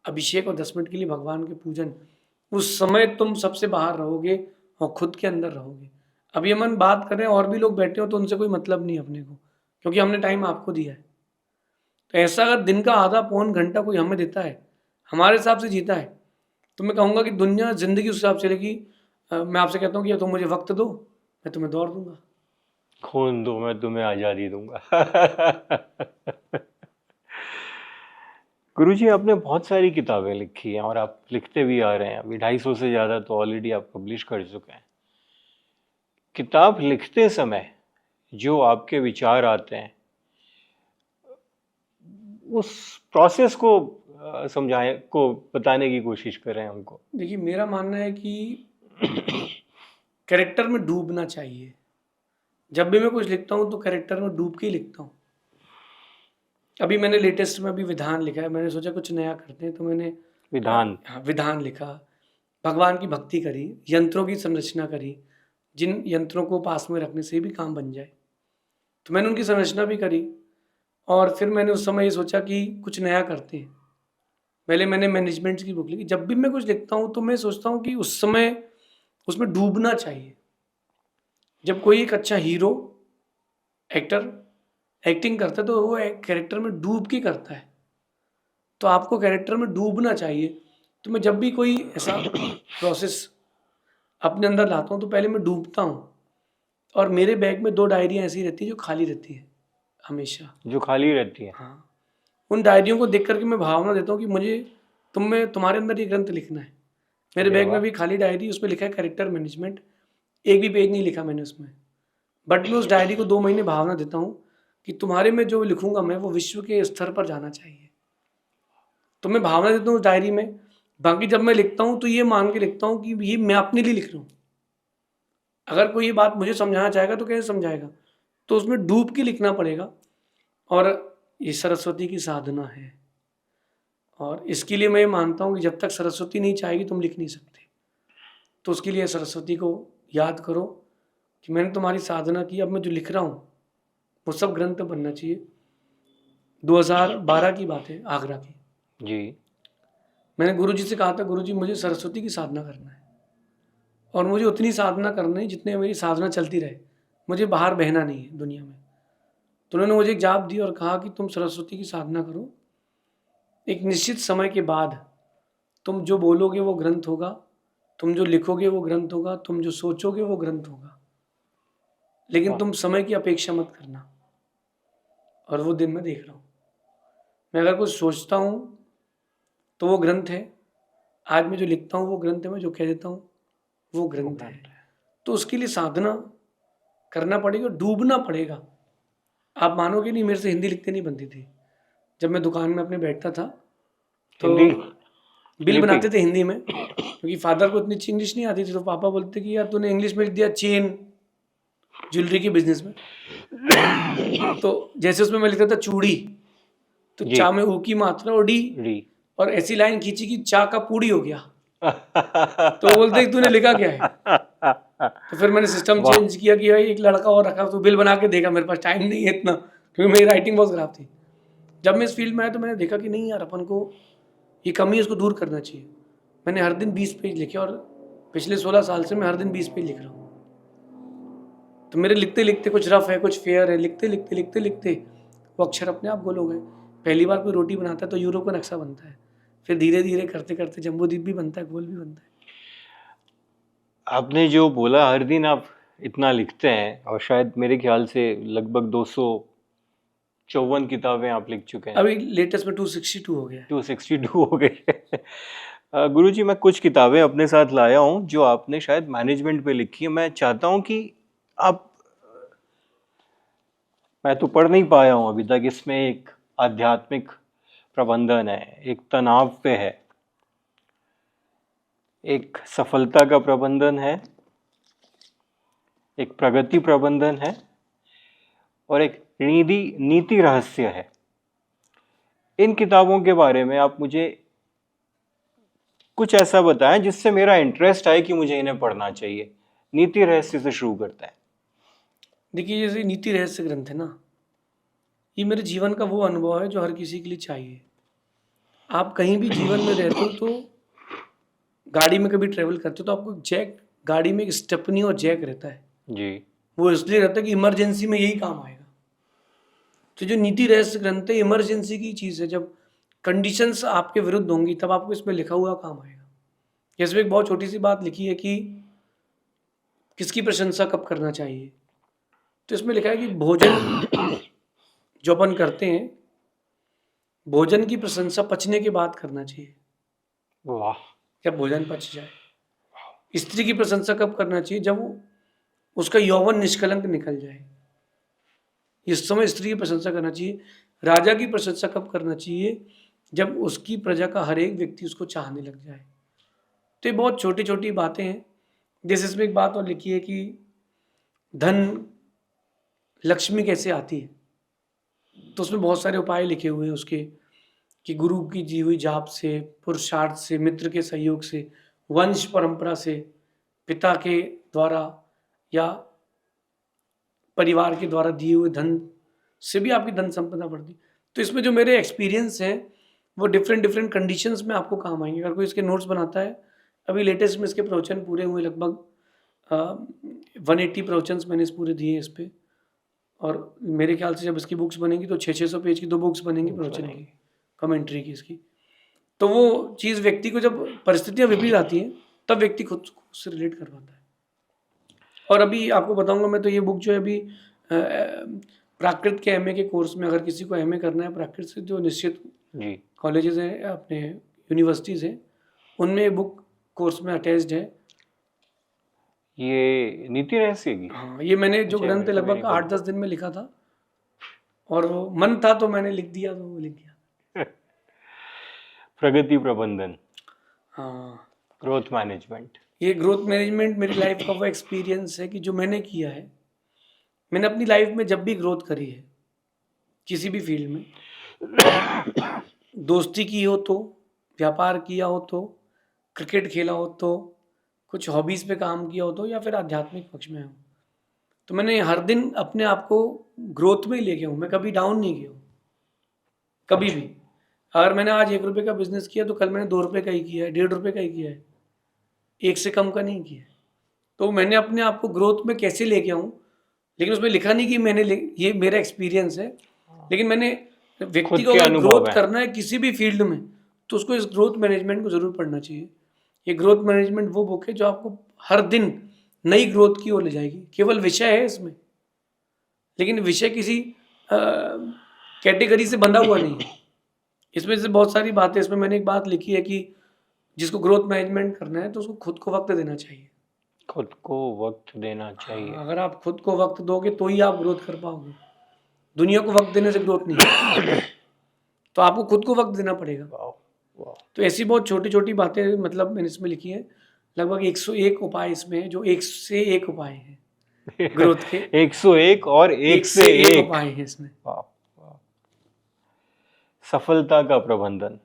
अभिषेक और 10 मिनट के लिए भगवान के पूजन। उस समय तुम सबसे बाहर रहोगे और खुद के अंदर रहोगे। अभी हम बात कर रहे हैं और भी लोग बैठे हो तो उनसे कोई मतलब नहीं अपने को, क्योंकि हमने टाइम आपको दिया है। तो ऐसा अगर दिन का आधा पौन घंटा कोई हमें देता है, हमारे हिसाब से जीता है, तो मैं कहूँगा कि दुनिया जिंदगी उस हिसाब से चलेगी। मैं आपसे कहता हूँ कि तुम मुझे वक्त दो, मैं तुम्हें दौड़ दूंगा। खून दो, मैं तुम्हें आज़ादी दूंगा। गुरुजी, आपने बहुत सारी किताबें लिखी हैं और आप लिखते भी आ रहे हैं। अभी 250 से ज़्यादा तो ऑलरेडी आप पब्लिश कर चुके हैं। किताब लिखते समय जो आपके विचार आते हैं, उस प्रोसेस को समझाएं, को बताने की कोशिश करें हमको। देखिए, मेरा मानना है कि कैरेक्टर में डूबना चाहिए। जब भी मैं कुछ लिखता हूँ तो कैरेक्टर में डूब के ही लिखता हूँ। अभी मैंने लेटेस्ट में अभी विधान लिखा है, मैंने सोचा कुछ नया करते हैं, तो मैंने विधान लिखा, भगवान की भक्ति करी, यंत्रों की संरचना करी, जिन यंत्रों को पास में रखने से भी काम बन जाए, तो मैंने उनकी संरचना भी करी। और फिर मैंने उस समय ये सोचा कि कुछ नया करते हैं। पहले मैंने मैनेजमेंट की बुक लिखी। जब भी मैं कुछ लिखता हूँ तो मैं सोचता हूँ कि उस समय उसमें डूबना चाहिए। जब कोई एक अच्छा हीरो एक्टर एक्टिंग करता है तो वो एक कैरेक्टर में डूब के करता है, तो आपको कैरेक्टर में डूबना चाहिए। तो मैं जब भी कोई ऐसा प्रोसेस अपने अंदर लाता हूँ तो पहले मैं डूबता हूँ, और मेरे बैग में 2 डायरियाँ ऐसी रहती हैं जो खाली रहती हैं हमेशा, जो खाली रहती है। हाँ, उन डायरियों को देख करके मैं भावना देता हूँ कि मुझे तुम्हारे अंदर ये ग्रंथ लिखना है। मेरे बैग में भी खाली डायरी, उसमें लिखा है कैरेक्टर मैनेजमेंट, एक भी पेज नहीं लिखा मैंने उसमें, बट मैं उस डायरी को 2 महीने भावना देता हूँ कि तुम्हारे में जो लिखूंगा मैं वो विश्व के स्तर पर जाना चाहिए। तो मैं भावना देता हूँ उस डायरी में। बाकी जब मैं लिखता हूँ तो ये मान के लिखता हूँ कि ये मैं अपने लिए लिख रहा हूँ। अगर कोई ये बात मुझे समझाना चाहेगा तो कैसे समझाएगा, तो उसमें डूब के लिखना पड़ेगा। और ये सरस्वती की साधना है, और इसके लिए मैं मानता हूँ कि जब तक सरस्वती नहीं चाहेगी तुम लिख नहीं सकते। तो उसके लिए सरस्वती को याद करो कि मैंने तुम्हारी साधना की, अब मैं जो लिख रहा हूँ वो सब ग्रंथ बनना चाहिए। 2012 की बात है, आगरा की। जी। मैंने गुरुजी से कहा था, गुरुजी मुझे सरस्वती की साधना करना है, और मुझे उतनी साधना करनी है जितने मेरी साधना चलती रहे, मुझे बाहर बहना नहीं है दुनिया में। तो उन्होंने मुझे एक जाप दी और कहा कि तुम सरस्वती की साधना करो, एक निश्चित समय के बाद तुम जो बोलोगे वो ग्रंथ होगा, तुम जो लिखोगे वो ग्रंथ होगा, तुम जो सोचोगे वो ग्रंथ होगा, लेकिन तुम समय की अपेक्षा मत करना। और वो दिन मैं देख रहा हूँ। मैं अगर कुछ सोचता हूँ तो वो ग्रंथ है। आज मैं जो लिखता हूँ वो ग्रंथ है, मैं जो कह देता हूँ वो ग्रंथ है। तो उसके लिए साधना करना पड़ेगा, डूबना पड़ेगा। आप मानोगे नहीं, मेरे से हिंदी लिखते नहीं बनती थी। जब मैं दुकान में अपने बैठता था तो बिल बनाते थे हिंदी में, क्योंकि फादर को इतनी इंग्लिश नहीं आती थी, तो पापा बोलते कि यार तूने इंग्लिश में लिख दिया चेन, ज्वेलरी के बिजनेस में। तो जैसे उसमें मैं लिखता था चूड़ी, तो चा में ऊ की मात्रा और डी, और ऐसी लाइन खींची कि चा का पूड़ी हो गया। तो बोलते तूने लिखा क्या है? तो फिर मैंने सिस्टम चेंज किया कि भाई एक लड़का और रखा, तो बिल बना के देगा, मेरे पास टाइम नहीं है इतना, क्योंकि मेरी राइटिंग बहुत खराब थी। जब मैं इस फील्ड में आया तो मैंने देखा कि नहीं यार, अपन को ये कमी है, उसको दूर करना चाहिए। मैंने हर दिन 20 पेज लिखे, और पिछले 16 साल से मैं हर दिन 20 पेज लिख रहा हूँ। तो मेरे लिखते लिखते कुछ रफ है, कुछ फेयर है, लिखते लिखते लिखते लिखते वो अक्षर अपने आप गोल हो गए। पहली बार कोई रोटी बनाता है तो यूरोप का नक्शा बनता है, फिर धीरे धीरे करते करते जम्बूद्वीप भी बनता है, गोल भी बनता है। आपने जो बोला हर दिन आप इतना लिखते हैं, और शायद मेरे ख्याल से लगभग 254 किताबें आप लिख चुके हैं। अभी लेटेस्ट में 262 हो गया है। 262 हो गए। गुरुजी, मैं कुछ किताबें अपने साथ लाया हूँ जो आपने शायद मैनेजमेंट पे लिखी है। मैं चाहता हूँ कि आप, मैं तो पढ़ नहीं पाया हूँ अभी तक, इसमें एक आध्यात्मिक प्रबंधन है, एक तनाव पे है, एक सफलता का प्रबंधन है, एक प्रगति प्रबंधन है, और एक नीति रहस्य है। इन किताबों के बारे में आप मुझे कुछ ऐसा बताएं जिससे मेरा इंटरेस्ट आए कि मुझे इन्हें पढ़ना चाहिए। नीति रहस्य से शुरू करते हैं। देखिए, जैसे नीति रहस्य ग्रंथ है ना, ये मेरे जीवन का वो अनुभव है जो हर किसी के लिए चाहिए। आप कहीं भी जीवन में रहते हो, तो गाड़ी में कभी ट्रेवल करते हो तो आपको जैक, गाड़ी में एक स्टेपनी और जैक रहता है जी। वो इसलिए रहता है कि इमरजेंसी में यही काम आएगा। तो जो नीति रहस्य ग्रंथ है, इमरजेंसी की चीज़ है। जब कंडीशंस आपके विरुद्ध होंगी तब आपको इसमें लिखा हुआ काम आएगा। जैसे एक बहुत छोटी सी बात लिखी है कि किसकी प्रशंसा कब करना चाहिए, तो इसमें लिखा है कि भोजन जो अपन करते हैं, भोजन की प्रशंसा पचने के बाद करना चाहिए। वाह। जब भोजन पच जाए। स्त्री की प्रशंसा कब करना चाहिए? जब उसका यौवन निष्कलंक निकल जाए, इस समय स्त्री की प्रशंसा करना चाहिए। राजा की प्रशंसा कब करना चाहिए? जब उसकी प्रजा का हर एक व्यक्ति उसको चाहने लग जाए। तो ये बहुत छोटी छोटी बातें हैं। जैसे इसमें एक बात और लिखी है कि धन, लक्ष्मी कैसे आती है, तो उसमें बहुत सारे उपाय लिखे हुए हैं उसके, कि गुरु की दी हुई जाप से, पुरुषार्थ से, मित्र के सहयोग से, वंश परंपरा से, पिता के द्वारा या परिवार के द्वारा दिए हुए धन से भी आपकी धन संपदा बढ़ती। तो इसमें जो मेरे एक्सपीरियंस हैं वो डिफरेंट डिफरेंट कंडीशंस में आपको काम आएंगे। अगर कोई इसके नोट्स बनाता है, अभी लेटेस्ट में इसके प्रवचन पूरे हुए, लगभग 180 प्रवचन मैंने इस पूरे दिए इस पर। और मेरे ख्याल से जब इसकी बुक्स बनेंगी तो 600 पेज की 2 बुक्स बनेंगी प्रवचन की, कमेंट्री की इसकी। तो वो चीज़ व्यक्ति को, जब परिस्थितियाँ विपरीत आती हैं तब व्यक्ति खुद से रिलेट कर पाता है। और अभी आपको बताऊंगा मैं, तो ये बुक जो है अभी प्राकृत के एमए के कोर्स में, अगर किसी को एमए करना है प्राकृत से, जो निश्चित कॉलेजेस हैं, अपने यूनिवर्सिटीज़ हैं, उनमें ये बुक कोर्स में अटैच्ड है। ये नीति रहस्य की? हाँ, ये मैंने जो ग्रंथ लगभग 8-10 दिन में लिखा था, और वो मन था तो मैंने लिख दिया, तो वो लिख दिया। प्रगति प्रबंधन, हाँ, ग्रोथ मैनेजमेंट। ये ग्रोथ मैनेजमेंट मेरी लाइफ का वो एक्सपीरियंस है कि जो मैंने किया है, मैंने अपनी लाइफ में जब भी ग्रोथ करी है किसी भी फील्ड में, दोस्ती की हो तो, व्यापार किया हो तो, क्रिकेट खेला हो तो, कुछ हॉबीज़ पे काम किया हो तो, या फिर आध्यात्मिक पक्ष में हो, तो मैंने हर दिन अपने आप को ग्रोथ में ही लेके हूँ। मैं कभी डाउन नहीं किया हूँ, कभी भी। अगर मैंने आज 1 रुपये का बिजनेस किया तो कल मैंने 2 रुपये का ही किया है, 1.5 रुपये का ही किया है, 1 से कम का नहीं किया। तो मैंने अपने आप को ग्रोथ में कैसे लेके आऊँ, लेकिन उसमें लिखा नहीं कि मैंने ये मेरा एक्सपीरियंस है, लेकिन मैंने व्यक्ति को अगर ग्रोथ करना है किसी भी फील्ड में, तो उसको इस ग्रोथ मैनेजमेंट को ज़रूर पढ़ना चाहिए। ये ग्रोथ मैनेजमेंट वो बुक है जो आपको हर दिन नई ग्रोथ की ओर ले जाएगी। केवल विषय है इसमें, लेकिन विषय किसी कैटेगरी से बंधा हुआ नहीं है। इसमें से बहुत सारी बातें, इसमें मैंने एक बात लिखी है कि जिसको ग्रोथ मैनेजमेंट करना है तो उसको खुद को वक्त देना चाहिए। खुद को वक्त देना चाहिए। अगर आप खुद को वक्त दोगे तो ही आप ग्रोथ कर पाओगे। दुनिया को वक्त देने से ग्रोथ नहीं है। तो आपको खुद को वक्त देना पड़ेगा। तो ऐसी बहुत छोटी छोटी बातें मतलब मैंने इसमें लिखी है। लगभग 101 उपाय इसमें, जो 1 से 1 उपाय हैं ग्रोथ के। 101 और 1 से 1 उपाय हैं इसमें। सफलता का प्रबंधन।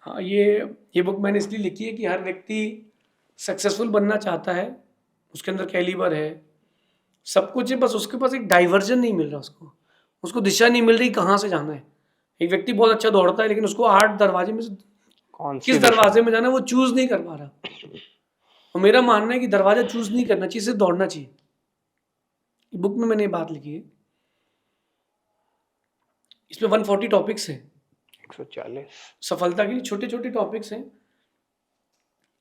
हाँ, ये बुक मैंने इसलिए लिखी है कि हर व्यक्ति सक्सेसफुल बनना चाहता है, उसके अंदर कैलिबर है, सब कुछ है, बस उसके पास एक डाइवर्जन नहीं मिल रहा, उसको दिशा नहीं मिल रही कहाँ से जाना है। एक व्यक्ति बहुत अच्छा दौड़ता है लेकिन उसको 8 दरवाजे में से किस दरवाजे में जाना है वो चूज नहीं कर पा रहा। और मेरा मानना है कि दरवाजा चूज नहीं करना चाहिए, सिर्फ दौड़ना चाहिए। बुक में मैंने ये बात लिखी है। इसमें 140 टॉपिक्स हैं, 140 सफलता के लिए छोटे छोटे टॉपिक्स हैं।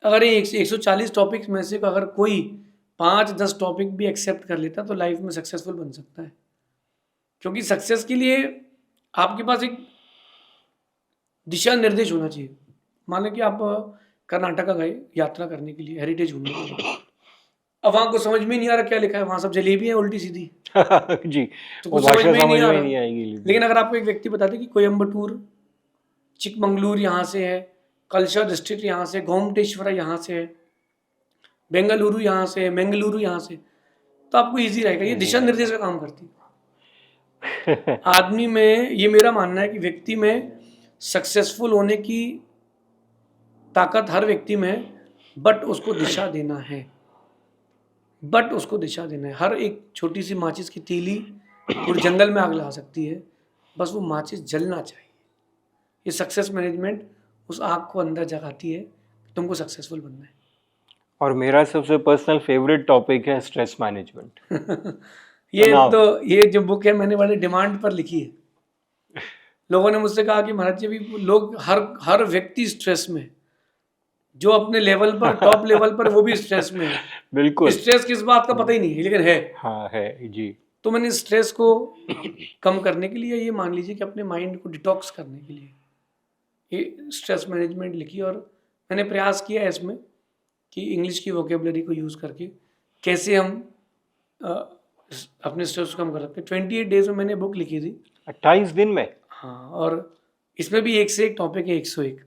अगर ये 140 टॉपिक्स में से अगर कोई 5-10 टॉपिक भी एक्सेप्ट कर लेता तो लाइफ में सक्सेसफुल बन सकता है। क्योंकि सक्सेस के लिए आपके पास एक दिशा निर्देश होना चाहिए। मान लें कि आप कर्नाटका गए यात्रा करने के लिए, हेरिटेज घूमने के लिए, अब वहाँ को समझ में नहीं आ रहा क्या लिखा है, वहाँ सब जलेबी है उल्टी सीधी जी, तो कुछ समझ में नहीं आ रहा। लेकिन अगर आपको एक व्यक्ति बता दे कि कोयम्बटूर, चिकमंगलूर यहाँ से है, कलशा डिस्ट्रिक्ट यहाँ से, गोमटेश्वरा यहाँ से है, बेंगलुरु यहाँ से है, मंगलुरु यहाँ से, तो आपको इजी रहेगा। ये दिशा निर्देश का काम करती है आदमी में। ये मेरा मानना है कि व्यक्ति में सक्सेसफुल होने की ताकत हर व्यक्ति में है, बट उसको दिशा देना है। हर एक छोटी सी माचिस की तीली पूरे जंगल में आग लगा सकती है, बस वो माचिस जलना चाहिए। ये सक्सेस मैनेजमेंट उस आग को अंदर जगाती है, तुमको सक्सेसफुल बनना है। और मेरा सबसे पर्सनल फेवरेट टॉपिक है स्ट्रेस मैनेजमेंट। ये जो बुक है मैंने बड़े डिमांड पर लिखी है। लोगों ने मुझसे कहा कि महाराज जी अभी लोग हर व्यक्ति स्ट्रेस में, जो अपने लेवल पर टॉप लेवल पर वो भी स्ट्रेस में है। बिल्कुल, स्ट्रेस किस बात का पता ही नहीं है लेकिन है। हाँ है जी। तो मैंने स्ट्रेस को कम करने के लिए, ये मान लीजिए कि अपने माइंड को डिटॉक्स करने के लिए ये स्ट्रेस मैनेजमेंट लिखी। और मैंने प्रयास किया है इसमें कि इंग्लिश की वोकेबलरी को यूज़ करके कैसे हम अपने स्ट्रेस को कम कर सकते हैं। 28 डेज में मैंने बुक लिखी थी, 28 दिन में। हाँ, और इसमें भी 1 से 1 टॉपिक है, 101।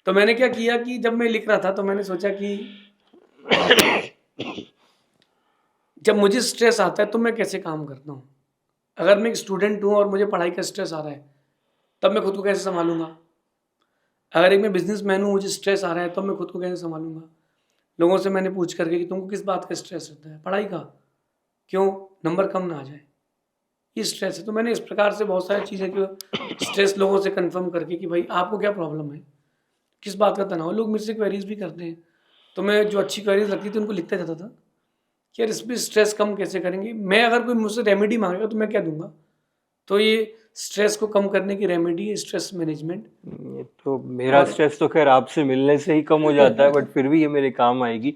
तो मैंने क्या किया कि जब मैं लिख रहा था तो मैंने सोचा कि जब मुझे स्ट्रेस आता है तो मैं कैसे काम करता हूँ। अगर मैं एक स्टूडेंट हूँ और मुझे पढ़ाई का स्ट्रेस आ रहा है तब मैं खुद को कैसे संभालूंगा। अगर एक मैं बिजनेसमैन हूँ, मुझे स्ट्रेस आ रहा है तो मैं खुद को कैसे संभालूंगा। लोगों से मैंने पूछ करके कि तुमको किस बात का स्ट्रेस होता है, पढ़ाई का, क्यों नंबर कम ना आ जाए, ये स्ट्रेस है। तो मैंने इस प्रकार से बहुत सारी चीज़ें कि स्ट्रेस लोगों से कंफर्म करके कि भाई आपको क्या प्रॉब्लम है, किस बात का तनाव। लोग मुझसे क्वेरीज भी करते हैं तो मैं जो अच्छी क्वेरीज लगती थी उनको लिखता जाता था कि यार इस पर स्ट्रेस कम कैसे करेंगे। मैं अगर कोई मुझसे रेमेडी मांगेगा तो मैं क्या दूंगा। तो ये स्ट्रेस को कम करने की रेमेडी है स्ट्रेस मैनेजमेंट। तो मेरा स्ट्रेस तो खैर आपसे मिलने से ही कम हो जाता है, बट फिर भी ये मेरे काम आएगी।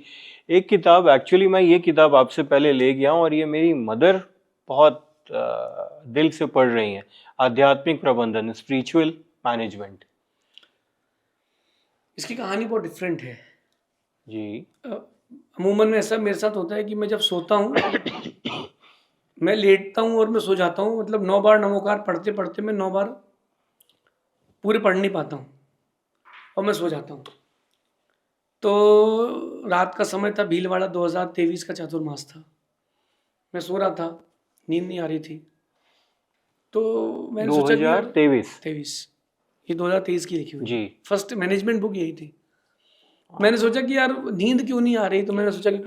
एक किताब, एक्चुअली मैं ये किताब आपसे पहले ले गया हूँ और ये मेरी मदर बहुत दिल से पढ़ रही हैं, आध्यात्मिक प्रबंधन, स्पिरिचुअल मैनेजमेंट। इसकी कहानी बहुत डिफरेंट है जी। अमूमन में ऐसा मेरे साथ होता है कि मैं जब सोता हूँ मैं लेटता हूँ और मैं सो जाता हूँ। मतलब 9 बार नमोकार पढ़ते पढ़ते मैं 9 बार पूरे पढ़ नहीं पाता हूँ और मैं सो जाता हूँ। तो रात का समय था, भीलवाड़ा 2023 का चातुर्मास था। मैं सो रहा था, नींद नहीं आ रही थी, तो मैंने सोचा 2023 ये 2023 की लिखी हुई जी, फर्स्ट मैनेजमेंट बुक यही थी। मैंने सोचा कि यार नींद क्यों नहीं आ रही, तो मैंने सोचा कि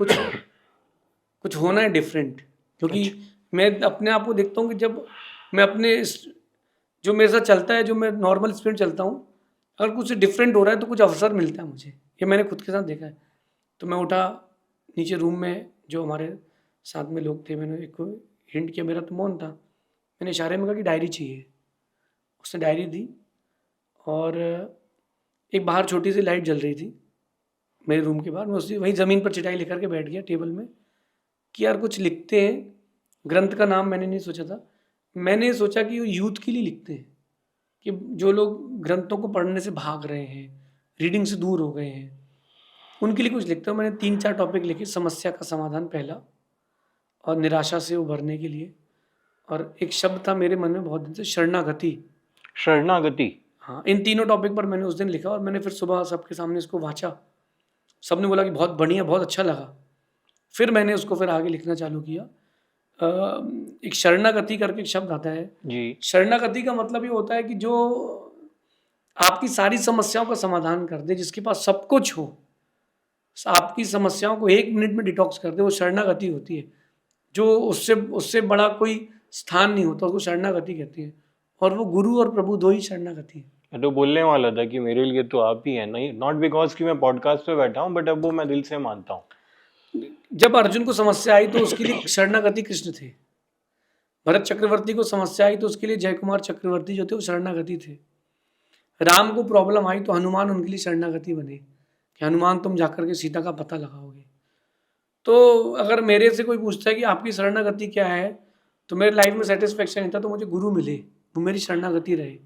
कुछ होना है डिफरेंट। क्योंकि मैं अपने आप को देखता हूँ कि जब मैं अपने जो मेरे साथ चलता है, जो मैं नॉर्मल स्पीड चलता हूँ, अगर कुछ डिफरेंट हो रहा है तो कुछ अवसर मिलता है मुझे। ये मैंने खुद के साथ देखा है। तो मैं उठा, नीचे रूम में जो हमारे साथ में लोग थे, मैंने एक को हिंट किया, मेरा तो मौन था, मैंने इशारे में कहा कि डायरी चाहिए। उसने डायरी दी और एक बाहर छोटी सी लाइट जल रही थी मेरे रूम के बाहर। मैं उसी वहीं ज़मीन पर चटाई लेकर के बैठ गया टेबल में कि यार कुछ लिखते हैं। ग्रंथ का नाम मैंने नहीं सोचा था, मैंने सोचा कि यूथ के लिए लिखते हैं कि जो लोग ग्रंथों को पढ़ने से भाग रहे हैं, रीडिंग से दूर हो गए हैं, उनके लिए कुछ लिखता हूँ। मैंने 3-4 टॉपिक लिखे। समस्या का समाधान पहला, और निराशा से उभरने के लिए, और एक शब्द था मेरे मन में बहुत दिन से, शरणागति। शरणागति। हाँ, इन तीनों टॉपिक पर मैंने उस दिन लिखा और मैंने फिर सुबह सबके सामने इसको वाचा। सबने बोला कि बहुत बढ़िया, बहुत अच्छा लगा। फिर मैंने उसको फिर आगे लिखना चालू किया। एक शरणागति करके एक शब्द आता है जी। शरणागति का मतलब ये होता है कि जो आपकी सारी समस्याओं का समाधान कर दे, जिसके पास सब कुछ हो, आपकी समस्याओं को 1 मिनट में डिटॉक्स कर दे, वो शरणागति होती है। जो उससे बड़ा कोई स्थान नहीं होता, उसको शरणागति कहती है। और वो गुरु और प्रभु दो ही शरणागति है। मैं तो बोलने वाला था कि मेरे लिए तो आप ही हैं, नहीं नॉट बिकॉज कि मैं पॉडकास्ट पे बैठा हूँ, बट अब वो मैं दिल से मानता हूँ। जब अर्जुन को समस्या आई तो उसके लिए शरणागति कृष्ण थे। भरत चक्रवर्ती को समस्या आई तो उसके लिए जयकुमार चक्रवर्ती जो थे वो शरणागति थे। राम को प्रॉब्लम आई तो हनुमान उनके लिए शरणागति बने कि हनुमान तुम जाकर के सीता का पता लगाओगे। तो अगर मेरे से कोई पूछता है कि आपकी शरणागति क्या है, तो मेरे लाइफ में सेटिस्फेक्शन नहीं था, तो मुझे गुरु मिले, वो मेरी शरणागति रहे।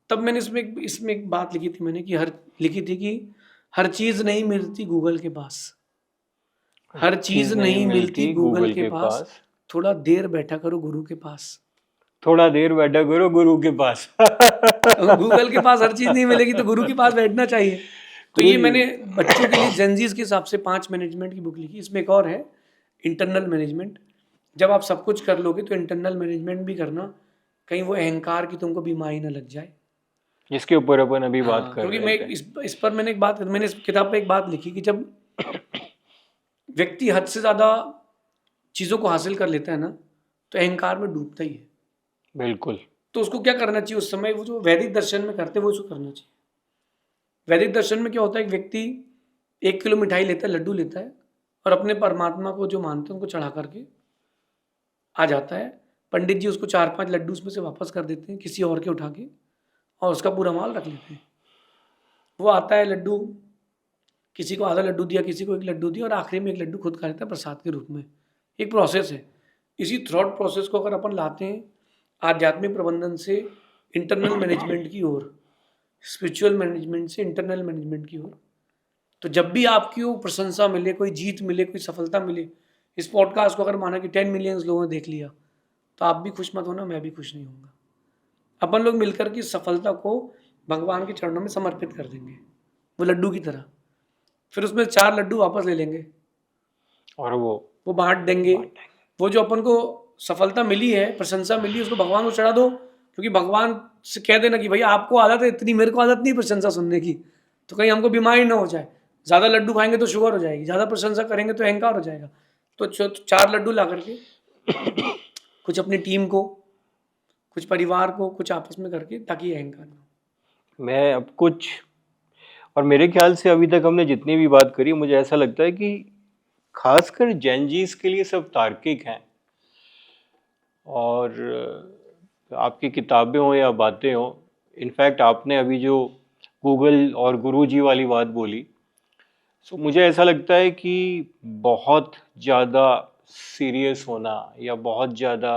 तब मैंने इसमें एक बात लिखी थी मैंने कि हर चीज़ नहीं मिलती गूगल के पास, हर चीज़ नहीं मिलती गूगल के पास, थोड़ा देर बैठा करो गुरु के पास। थोड़ा देर बैठा करो गुरु के पास। गूगल के पास हर चीज़ नहीं मिलेगी तो गुरु के पास बैठना चाहिए। तो ये मैंने बच्चों के लिए जेनजीज के हिसाब से 5 मैनेजमेंट की बुक लिखी। इसमें एक और है, इंटरनल मैनेजमेंट। जब आप सब कुछ कर लोगे तो इंटरनल मैनेजमेंट भी करना, कहीं वो अहंकार की तुमको बीमारी ना लग जाए, जिसके ऊपर अपन अभी बात कर क्योंकि रहे थे। इस पर मैंने इस किताब पे एक बात लिखी कि जब व्यक्ति हद से ज़्यादा चीज़ों को हासिल कर लेता है ना, तो अहंकार में डूबता ही है। बिल्कुल। तो उसको क्या करना चाहिए उस समय, वो जो वैदिक दर्शन में करते हैं वो उसको करना चाहिए। वैदिक दर्शन में क्या होता है, एक व्यक्ति 1 किलो मिठाई लेता है, लड्डू लेता है, और अपने परमात्मा को जो मानते हैं उनको चढ़ा करके आ जाता है। पंडित जी उसको 4-5 लड्डू उसमें से वापस कर देते हैं किसी और के उठा के, और उसका पूरा माल रख लेते हैं। वो आता है, लड्डू किसी को आधा लड्डू दिया, किसी को 1 लड्डू दिया, और आखिरी में 1 लड्डू खुद खा लेता है प्रसाद के रूप में। एक प्रोसेस है। इसी थॉट प्रोसेस को अगर अपन लाते हैं आध्यात्मिक प्रबंधन से इंटरनल मैनेजमेंट की ओर, स्पिरिचुअल मैनेजमेंट से इंटरनल मैनेजमेंट की ओर, तो जब भी आपकी वो प्रशंसा मिले, कोई जीत मिले, कोई सफलता मिले, इस पॉडकास्ट को अगर माना कि 10 मिलियन लोगों ने देख लिया, तो आप भी खुश मत होना, मैं भी खुश नहीं होऊंगा। अपन लोग मिलकर की सफलता को भगवान के चरणों में समर्पित कर देंगे, वो लड्डू की तरह। फिर उसमें 4 लड्डू वापस ले लेंगे और वो बांट देंगे। वो जो अपन को सफलता मिली है, प्रशंसा मिली है, उसको भगवान को चढ़ा दो, क्योंकि भगवान से कह देना कि भैया आपको आदत है इतनी, मेरे को आदत नहीं प्रशंसा सुनने की, तो कहीं हमको बीमारी ना हो जाए। ज़्यादा लड्डू खाएंगे तो शुगर हो जाएगी, ज़्यादा प्रशंसा करेंगे तो अहंकार हो जाएगा। तो 4 लड्डू ला करके कुछ अपनी टीम को, कुछ परिवार को, कुछ आपस में करके, ताकि अहंकार ना हो। मैं अब कुछ, और मेरे ख्याल से अभी तक हमने जितनी भी बात करी, मुझे ऐसा लगता है कि खासकर जैनजीज के लिए सब तार्किक हैं, और आपकी किताबें हो या बातें हो, इनफैक्ट आपने अभी जो गूगल और गुरुजी वाली बात बोली, सो मुझे ऐसा लगता है कि बहुत ज़्यादा सीरियस होना या बहुत ज़्यादा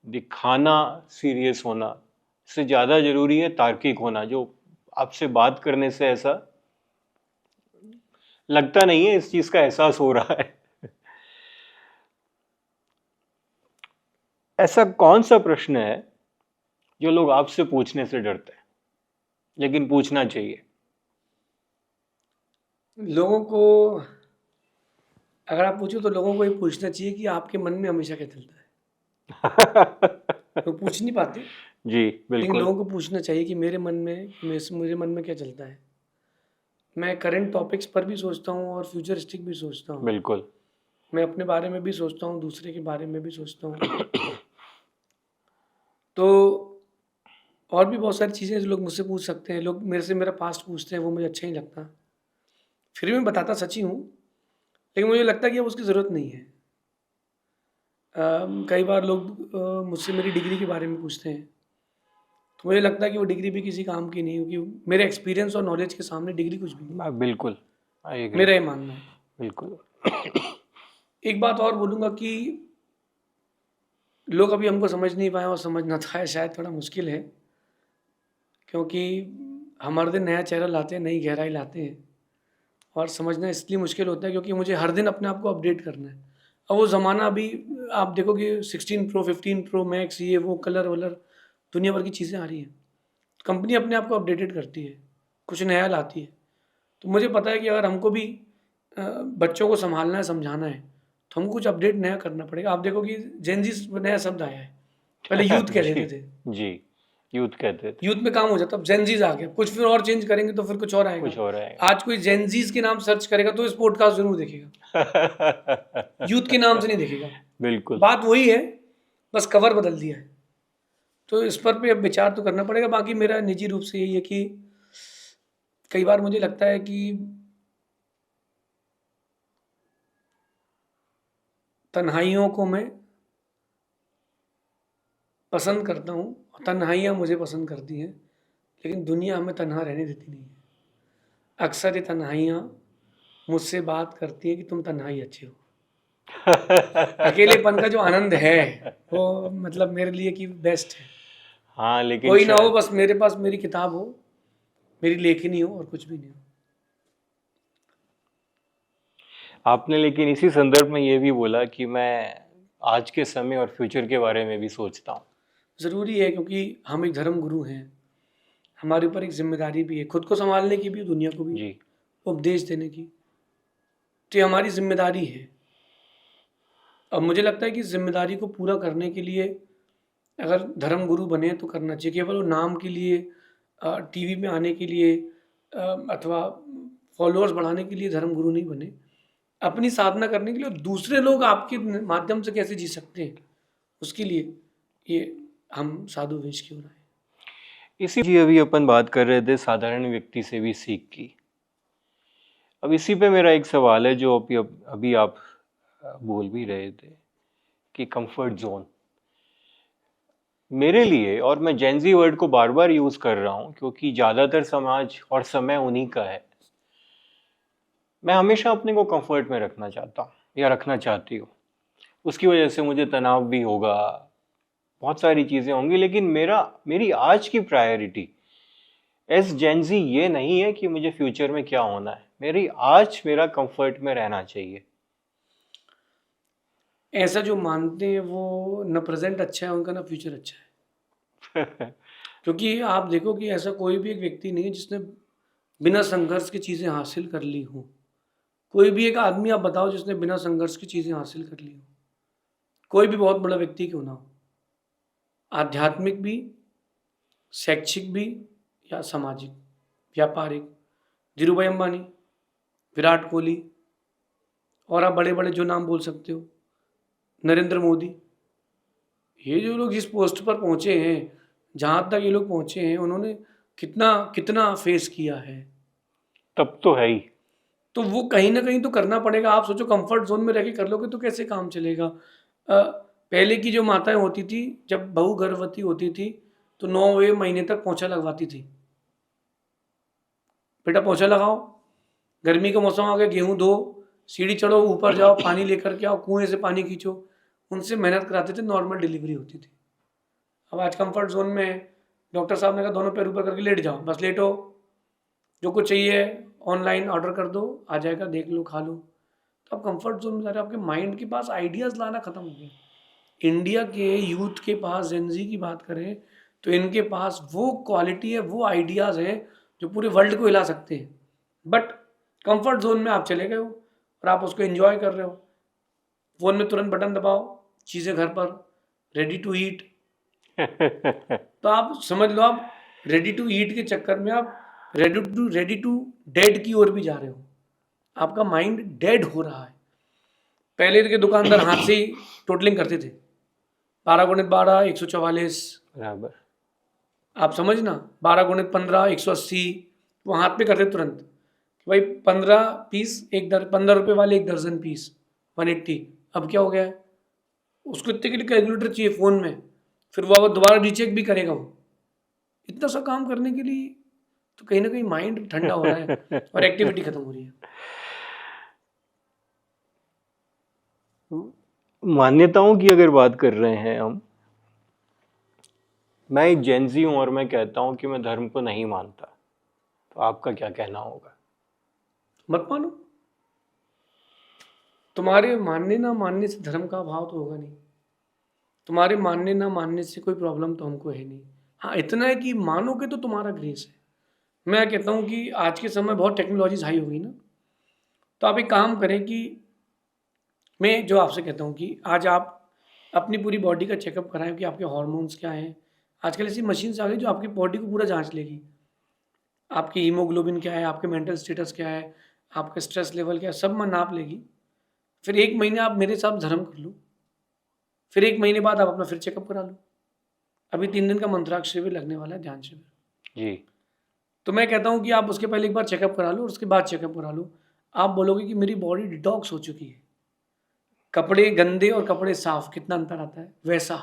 दिखाना सीरियस होना से ज़्यादा ज़रूरी है तार्किक होना, जो आपसे बात करने से ऐसा लगता नहीं है, इस चीज़ का एहसास हो रहा है। ऐसा कौन सा प्रश्न है जो लोग आपसे पूछने से डरते हैं, लेकिन पूछना चाहिए? लोगों को अगर आप पूछो तो लोगों को ये पूछना चाहिए कि आपके मन में हमेशा क्या चलता है। तो पूछ नहीं पाते जी लेकिन बिल्कुल। लोगों को पूछना चाहिए कि मेरे मन में क्या चलता है। मैं करंट टॉपिक्स पर भी सोचता हूँ और फ्यूचरिस्टिक भी सोचता हूँ। बिल्कुल। मैं अपने बारे में भी सोचता हूँ, दूसरे के बारे में भी सोचता हूँ। तो और भी बहुत सारी चीज़ें जो लोग मुझसे पूछ सकते हैं। लोग मेरे से मेरा पास्ट पूछते हैं, वो मुझे अच्छा नहीं लगता, फिर भी मैं बताता सच ही हूँ, लेकिन मुझे लगता है कि अब उसकी ज़रूरत नहीं है। कई बार लोग मुझसे मेरी डिग्री के बारे में पूछते हैं, तो मुझे लगता है कि वो डिग्री भी किसी काम की नहीं, क्योंकि मेरे एक्सपीरियंस और नॉलेज के सामने डिग्री कुछ भी नहीं। बिल्कुल मेरा ये मानना है। बिल्कुल। एक बात और बोलूँगा कि लोग अभी हमको समझ नहीं पाए, और समझना था शायद थोड़ा मुश्किल है। क्योंकि हम हर दिन नया चेहरा लाते हैं, नई गहराई लाते हैं, और समझना इसलिए मुश्किल होता है क्योंकि मुझे हर दिन अपने आप को अपडेट करना है। अब वो ज़माना अभी आप देखोगे 16 प्रो 15 प्रो मैक्स, ये वो कलर वलर दुनिया भर की चीज़ें आ रही हैं। कंपनी अपने आप को अपडेटेड करती है, कुछ नया लाती है। तो मुझे पता है कि अगर हमको भी बच्चों को संभालना है, समझाना है, तो हमको कुछ अपडेट नया करना पड़ेगा। आप देखो कि जेनजी नया शब्द आया है, पहले यूथ कह देते थे। जी, यूथ कहते थे। यूथ में काम हो जाता, अब जेनजीज आ गया। कुछ फिर और चेंज करेंगे तो फिर कुछ और आएगा। कुछ और आएगा। आज कोई जेनजीज के नाम सर्च करेगा तो इस पॉडकास्ट जरूर देखेगा, यूथ के नाम से नहीं देखेगा। बिल्कुल। बात वही है, बस कवर बदल दिया है। तो इस पर भी अब विचार तो करना पड़ेगा। बाकी मेरा निजी रूप से यही है कि कई बार मुझे लगता है कि तन्हाइयों को मैं पसंद करता हूँ, तन्हाइयाँ मुझे पसंद करती हैं, लेकिन दुनिया हमें तन्हा रहने देती नहीं है। अक्सर ये तन्हाइयाँ मुझसे बात करती हैं कि तुम तन्हाई अच्छे हो। अकेलेपन का जो आनंद है वो मतलब मेरे लिए कि बेस्ट है। हाँ, लेकिन कोई ना हो, बस मेरे पास मेरी किताब हो, मेरी लेखनी हो, और कुछ भी नहीं हो। आपने लेकिन इसी संदर्भ में ये भी बोला कि मैं आज के समय और फ्यूचर के बारे में भी सोचता हूँ। ज़रूरी है, क्योंकि हम एक धर्म गुरु हैं, हमारे ऊपर एक जिम्मेदारी भी है, खुद को संभालने की भी, दुनिया को भी जी। उपदेश देने की। तो ये हमारी जिम्मेदारी है। अब मुझे लगता है कि जिम्मेदारी को पूरा करने के लिए अगर धर्म गुरु बने तो करना चाहिए। केवल वो नाम के लिए, टीवी में आने के लिए, अथवा फॉलोअर्स बढ़ाने के लिए धर्म गुरु नहीं बने। अपनी साधना करने के लिए, दूसरे लोग आपके माध्यम से कैसे जी सकते हैं, उसके लिए ये हम साधु वेश की ओर आए। इसी जी अभी अपन बात कर रहे थे साधारण व्यक्ति से भी सीख की। अब इसी पे मेरा एक सवाल है जो अभी आप बोल भी रहे थे कि कंफर्ट जोन। मेरे लिए, और मैं जेनजी वर्ड को बार बार यूज कर रहा हूँ क्योंकि ज्यादातर समाज और समय उन्हीं का है, मैं हमेशा अपने को कंफर्ट में रखना चाहता हूँ या रखना चाहती हूँ। उसकी वजह से मुझे तनाव भी होगा, बहुत सारी चीजें होंगी, लेकिन मेरी आज की प्रायोरिटी एज जेनजी ये नहीं है कि मुझे फ्यूचर में क्या होना है। मेरा कंफर्ट में रहना चाहिए। ऐसा जो मानते हैं वो न प्रेजेंट अच्छा है उनका, न फ्यूचर अच्छा है। क्योंकि आप देखो कि ऐसा कोई भी एक व्यक्ति नहीं है जिसने बिना संघर्ष की चीज़ें हासिल कर ली हो। कोई भी एक आदमी आप बताओ जिसने बिना संघर्ष की चीज़ें हासिल कर ली हो, कोई भी बहुत बड़ा व्यक्ति क्यों ना हो, आध्यात्मिक भी, शैक्षिक भी, या सामाजिक, व्यापारिक। धीरूभाई अंबानी, विराट कोहली, और आप बड़े बड़े जो नाम बोल सकते हो, नरेंद्र मोदी, ये जो लोग जिस पोस्ट पर पहुंचे हैं, जहां तक ये लोग पहुंचे हैं, उन्होंने कितना कितना फेस किया है। तब तो है ही। तो वो कहीं ना कहीं तो करना पड़ेगा। आप सोचो कंफर्ट जोन में रह के कर लोगे तो कैसे काम चलेगा। पहले की जो माताएं होती थी, जब बहू गर्भवती होती थी तो 9वें महीने तक पोंछा लगवाती थी। बेटा पोंछा लगाओ, गर्मी का मौसम आ गया, गेहूं धो, सीढ़ी चढ़ो, ऊपर जाओ, पानी लेकर के आओ, कुएं से पानी खींचो। उनसे मेहनत कराते थे, नॉर्मल डिलीवरी होती थी। अब आज कंफर्ट जोन में डॉक्टर साहब ने कहा दोनों पैर ऊपर करके लेट जाओ, बस लेटो, जो कुछ चाहिए ऑनलाइन ऑर्डर कर दो, आ जाएगा, देख लो, खा लो। तो अब कंफर्ट जोन में जा रहे, आपके माइंड के पास आइडियाज़ लाना खत्म हो गया। इंडिया के यूथ के पास, जेनजी की बात करें तो इनके पास वो क्वालिटी है, वो आइडियाज़ हैं जो पूरे वर्ल्ड को हिला सकते हैं। बट कंफर्ट जोन में आप चले गए हो और आप उसको एंजॉय कर रहे हो। फ़ोन में तुरंत बटन दबाओ, चीज़ें घर पर, रेडी टू ईट। तो आप समझ लो, आप रेडी टू ईट के चक्कर में आप रेडी टू डेड की ओर भी जा रहे हो। आपका माइंड डेड हो रहा है। पहले के दुकानदार हाथ से ही टोटलिंग करते थे, 12 गुणित 12 144 बराबर। आप समझना, 12 गुणित 15 180, वो हाथ पे करते तुरंत। भाई 15 पीस, 15 रुपए वाले 1 दर्जन पीस, 180। अब क्या हो गया है, उसको इतने के लिए कैलकुलेटर चाहिए फ़ोन में, फिर वो अगर दोबारा रीचेक भी करेगा वो, इतना सा काम करने के लिए। तो कहीं ना कहीं माइंड ठंडा हो रहा है और एक्टिविटी खत्म हो रही है। मान्यताओं की अगर बात कर रहे हैं हम, मैं एक जेंजी हूँ और मैं कहता हूँ कि मैं धर्म को नहीं मानता, तो आपका क्या कहना होगा? मत मानो। तुम्हारे मानने ना मानने से धर्म का अभाव तो होगा नहीं। तुम्हारे मानने ना मानने से कोई प्रॉब्लम तो हमको है नहीं। हाँ, इतना है कि मानोगे तो तुम्हारा ग्रेस है। मैं कहता हूँ कि आज के समय बहुत टेक्नोलॉजीज हाई हो गई ना, तो आप एक काम करें कि मैं जो आपसे कहता हूँ कि आज आप अपनी पूरी बॉडी का चेकअप कराएं कि आपके हार्मोन्स क्या हैं। आजकल ऐसी मशीन्स आ गई जो आपकी बॉडी को पूरा जांच लेगी। आपकी हीमोग्लोबिन क्या है, आपके मेंटल स्टेटस क्या है, आपका स्ट्रेस लेवल क्या है, सब में नाप लेगी। फिर 1 महीने आप मेरे साथ धर्म कर लो, फिर 1 महीने बाद आप अपना फिर चेकअप करा लो। अभी 3 दिन का मंत्राक्ष शिविर लगने वाला है, ध्यान शिविर जी। तो मैं कहता हूँ कि आप उसके पहले एक बार चेकअप करा लो और उसके बाद चेकअप करा लो। आप बोलोगे कि मेरी बॉडी डिटॉक्स हो चुकी है। कपड़े गंदे और कपड़े साफ कितना अंतर आता है, वैसा।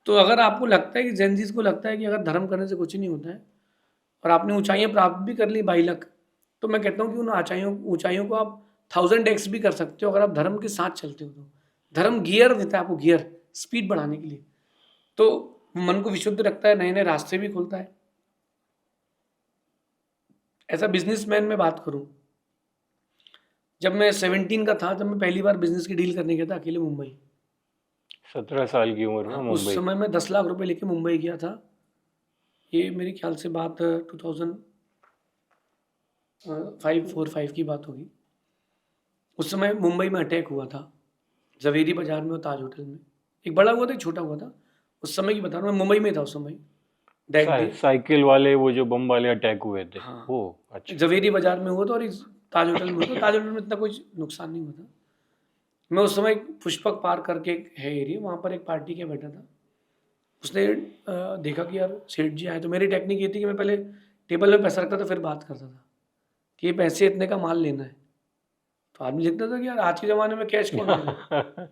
तो अगर आपको लगता है कि जेनजीज को लगता है कि अगर धर्म करने से कुछ नहीं होता है और आपने ऊंचाइयां प्राप्त भी कर ली 22 लाख, तो मैं कहता हूँ कि उन ऊंचाइयों को आप 1000x भी कर सकते हो अगर आप धर्म के साथ चलते हो। तो धर्म गियर देता है आपको, गियर स्पीड बढ़ाने के लिए। तो मन को विशुद्ध रखता है, नए नए रास्ते भी खोलता है। ऐसा बिजनेसमैन में बात करूं, जब मैं 17 का था, जब मैं पहली बार बिजनेस की डील करने गया था अकेले मुंबई, 17 साल की उम्र में उस मुंबई। समय मैं 10 लाख रुपए लेके मुंबई गया था। ये मेरे ख्याल से बात 2005 की बात होगी। उस समय मुंबई में अटैक हुआ था, जवेरी बाजार में और ताज होटल में। एक बड़ा हुआ था, एक छोटा हुआ था। उस समय की बता रहा हूँ, मैं मुंबई में था उस समय। साइकिल वाले वो जो बम वाले अटैक हुए थे। हाँ, वो अच्छा। जवेरी बाजार में हुआ था और ताज होटल में हुआ था। ताज होटल में इतना कुछ नुकसान नहीं हुआ था। मैं उस समय पुष्पक पार्क करके एक है एरिया, वहाँ पर एक पार्टी के बैठा था। उसने देखा कि यार सेठ जी आए। तो मेरी टेक्निक ये थी कि मैं पहले टेबल में पैसा रखता था, फिर बात करता था कि ये पैसे इतने का माल लेना है। तो आदमी देखता था कि यार आज के ज़माने में कैश कौन दे रहा है।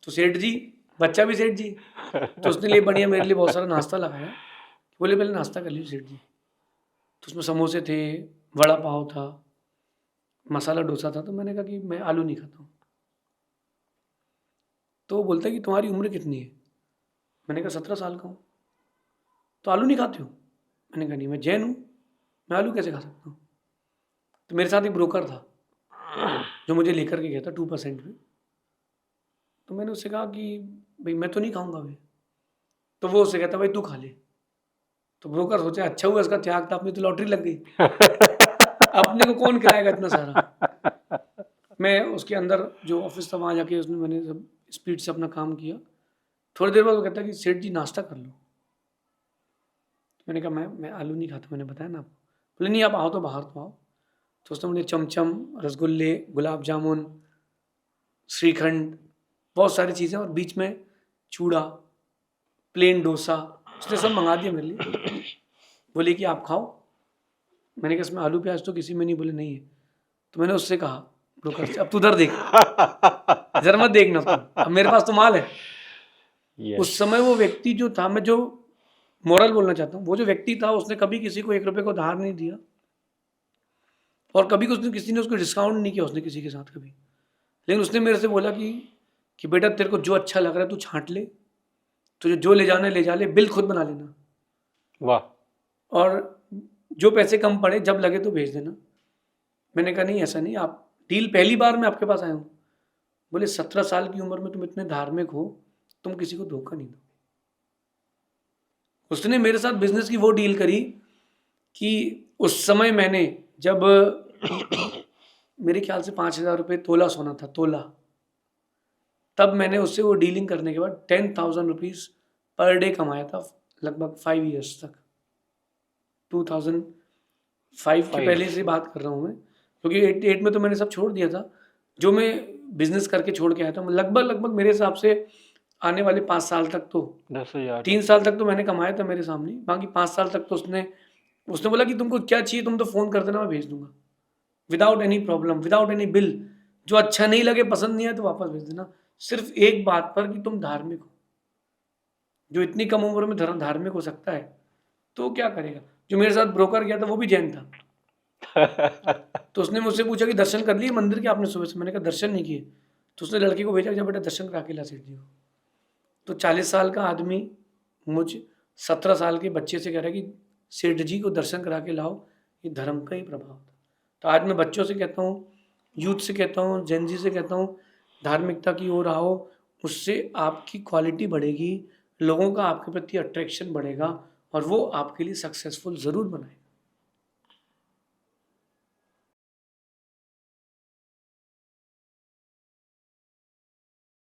तो सेठ जी, बच्चा भी सेठ जी, तो उसने लिए बढ़िया मेरे लिए बहुत सारा नाश्ता लगाया। बोले पहले नाश्ता कर लीजिए सेठ जी। तो उसमें समोसे थे, वड़ा पाव था, मसाला डोसा था। तो मैंने कहा कि मैं आलू नहीं खाता हूँ। तो वो बोलता है कि तुम्हारी उम्र कितनी है? मैंने कहा 17 साल का हूँ। तो आलू नहीं खाते हो? मैंने कहा नहीं, मैं जैन हूँ, मैं आलू कैसे खा सकता हूँ? तो मेरे साथ एक ब्रोकर था जो मुझे लेकर के गया था 2% में। तो मैंने उससे कहा कि भाई मैं तो नहीं खाऊंगा अभी। तो वो उससे कहता भाई तू खा ले। तो ब्रोकर सोचा अच्छा हुआ इसका त्याग था, अपनी तो लॉटरी लग गई। अपने को कौन खिलाएगा इतना सारा। मैं उसके अंदर जो ऑफिस था वहाँ जाके उसने मैंने सब स्पीड से अपना काम किया। थोड़ी देर बाद वो कहता कि सेठ जी नाश्ता कर लो। तो मैंने कहा मैं आलू नहीं खाता, मैंने बताया ना आपको। बोले नहीं आप आओ तो बाहर तो आओ। तो उसने मुझे चमचम, रसगुल्ले, गुलाब जामुन, श्रीखंड, बहुत सारी चीज़ें और बीच में चूड़ा, प्लेन डोसा, उसने सब मंगा दिया मेरे लिए। बोले कि आप खाओ। मैंने कहा इसमें आलू प्याज तो किसी में नहीं। बोले नहीं है। तो मैंने उससे कहा ब्रोकर से, अब तू उधर देख, जरा मत देखना उसको, अब मेरे पास तो माल है। Yes. उस समय वो व्यक्ति जो था, मैं जो मोरल बोलना चाहता हूँ, वो जो व्यक्ति था उसने कभी किसी को 1 रुपये को उधार नहीं दिया और कभी किसी ने उसको डिस्काउंट नहीं किया उसने किसी के साथ कभी। लेकिन उसने मेरे से बोला कि बेटा तेरे को जो अच्छा लग रहा है तू छांट ले, तुझे जो ले जाना है ले जा ले, बिल खुद बना लेना। वाह। और जो पैसे कम पड़े जब लगे तो भेज देना। मैंने कहा नहीं ऐसा नहीं, आप डील पहली बार मैं आपके पास आया हूँ। बोले 17 साल की उम्र में तुम इतने धार्मिक हो, तुम किसी को धोखा नहीं दो। उसने मेरे साथ बिजनेस की वो डील करी कि उस समय मैंने जब मेरे ख्याल से 5,000 रुपये तोला सोना था, तोला, तब मैंने उससे वो डीलिंग करने के बाद 10,000 रुपीज़ पर डे कमाया था लगभग 5 ईयर्स तक। 2005 के पहले से बात कर रहा हूँ मैं, क्योंकि 88 में तो मैंने सब छोड़ दिया था। जो मैं बिजनेस करके छोड़ के आया था, लगभग मेरे हिसाब से आने वाले 5 साल तक तो 10,000, 3 साल तक तो मैंने कमाया था मेरे सामने। बाकी 5 साल तक तो उसने बोला कि तुमको क्या चाहिए तुम तो फ़ोन कर देना, मैं भेज दूंगा without any problem, without any bill. जो अच्छा नहीं लगे, पसंद नहीं आए तो वापस भेज देना, सिर्फ एक बात पर कि तुम धार्मिक हो। जो इतनी कम उम्र में धार्मिक हो सकता है तो क्या करेगा। जो मेरे साथ ब्रोकर गया था वो भी जैन था। तो उसने मुझसे पूछा कि दर्शन कर लिए मंदिर के आपने सुबह से? मैंने कहा दर्शन नहीं किए। तो उसने लड़के को भेजा कि बेटा दर्शन करा के ला सेठ जी को। तो 40 साल का आदमी मुझ 17 साल के बच्चे से कह रहा है कि सेठ जी को दर्शन करा के लाओ, ये धर्म का ही प्रभाव था। तो आज मैं बच्चों से कहता हूँ, यूथ से कहता हूँ, जेनजी से कहता हूँ, धार्मिकता की ओर आओ, उससे आपकी क्वालिटी बढ़ेगी, लोगों का आपके प्रति अट्रैक्शन बढ़ेगा और वो आपके लिए सक्सेसफुल ज़रूर बनाएगा।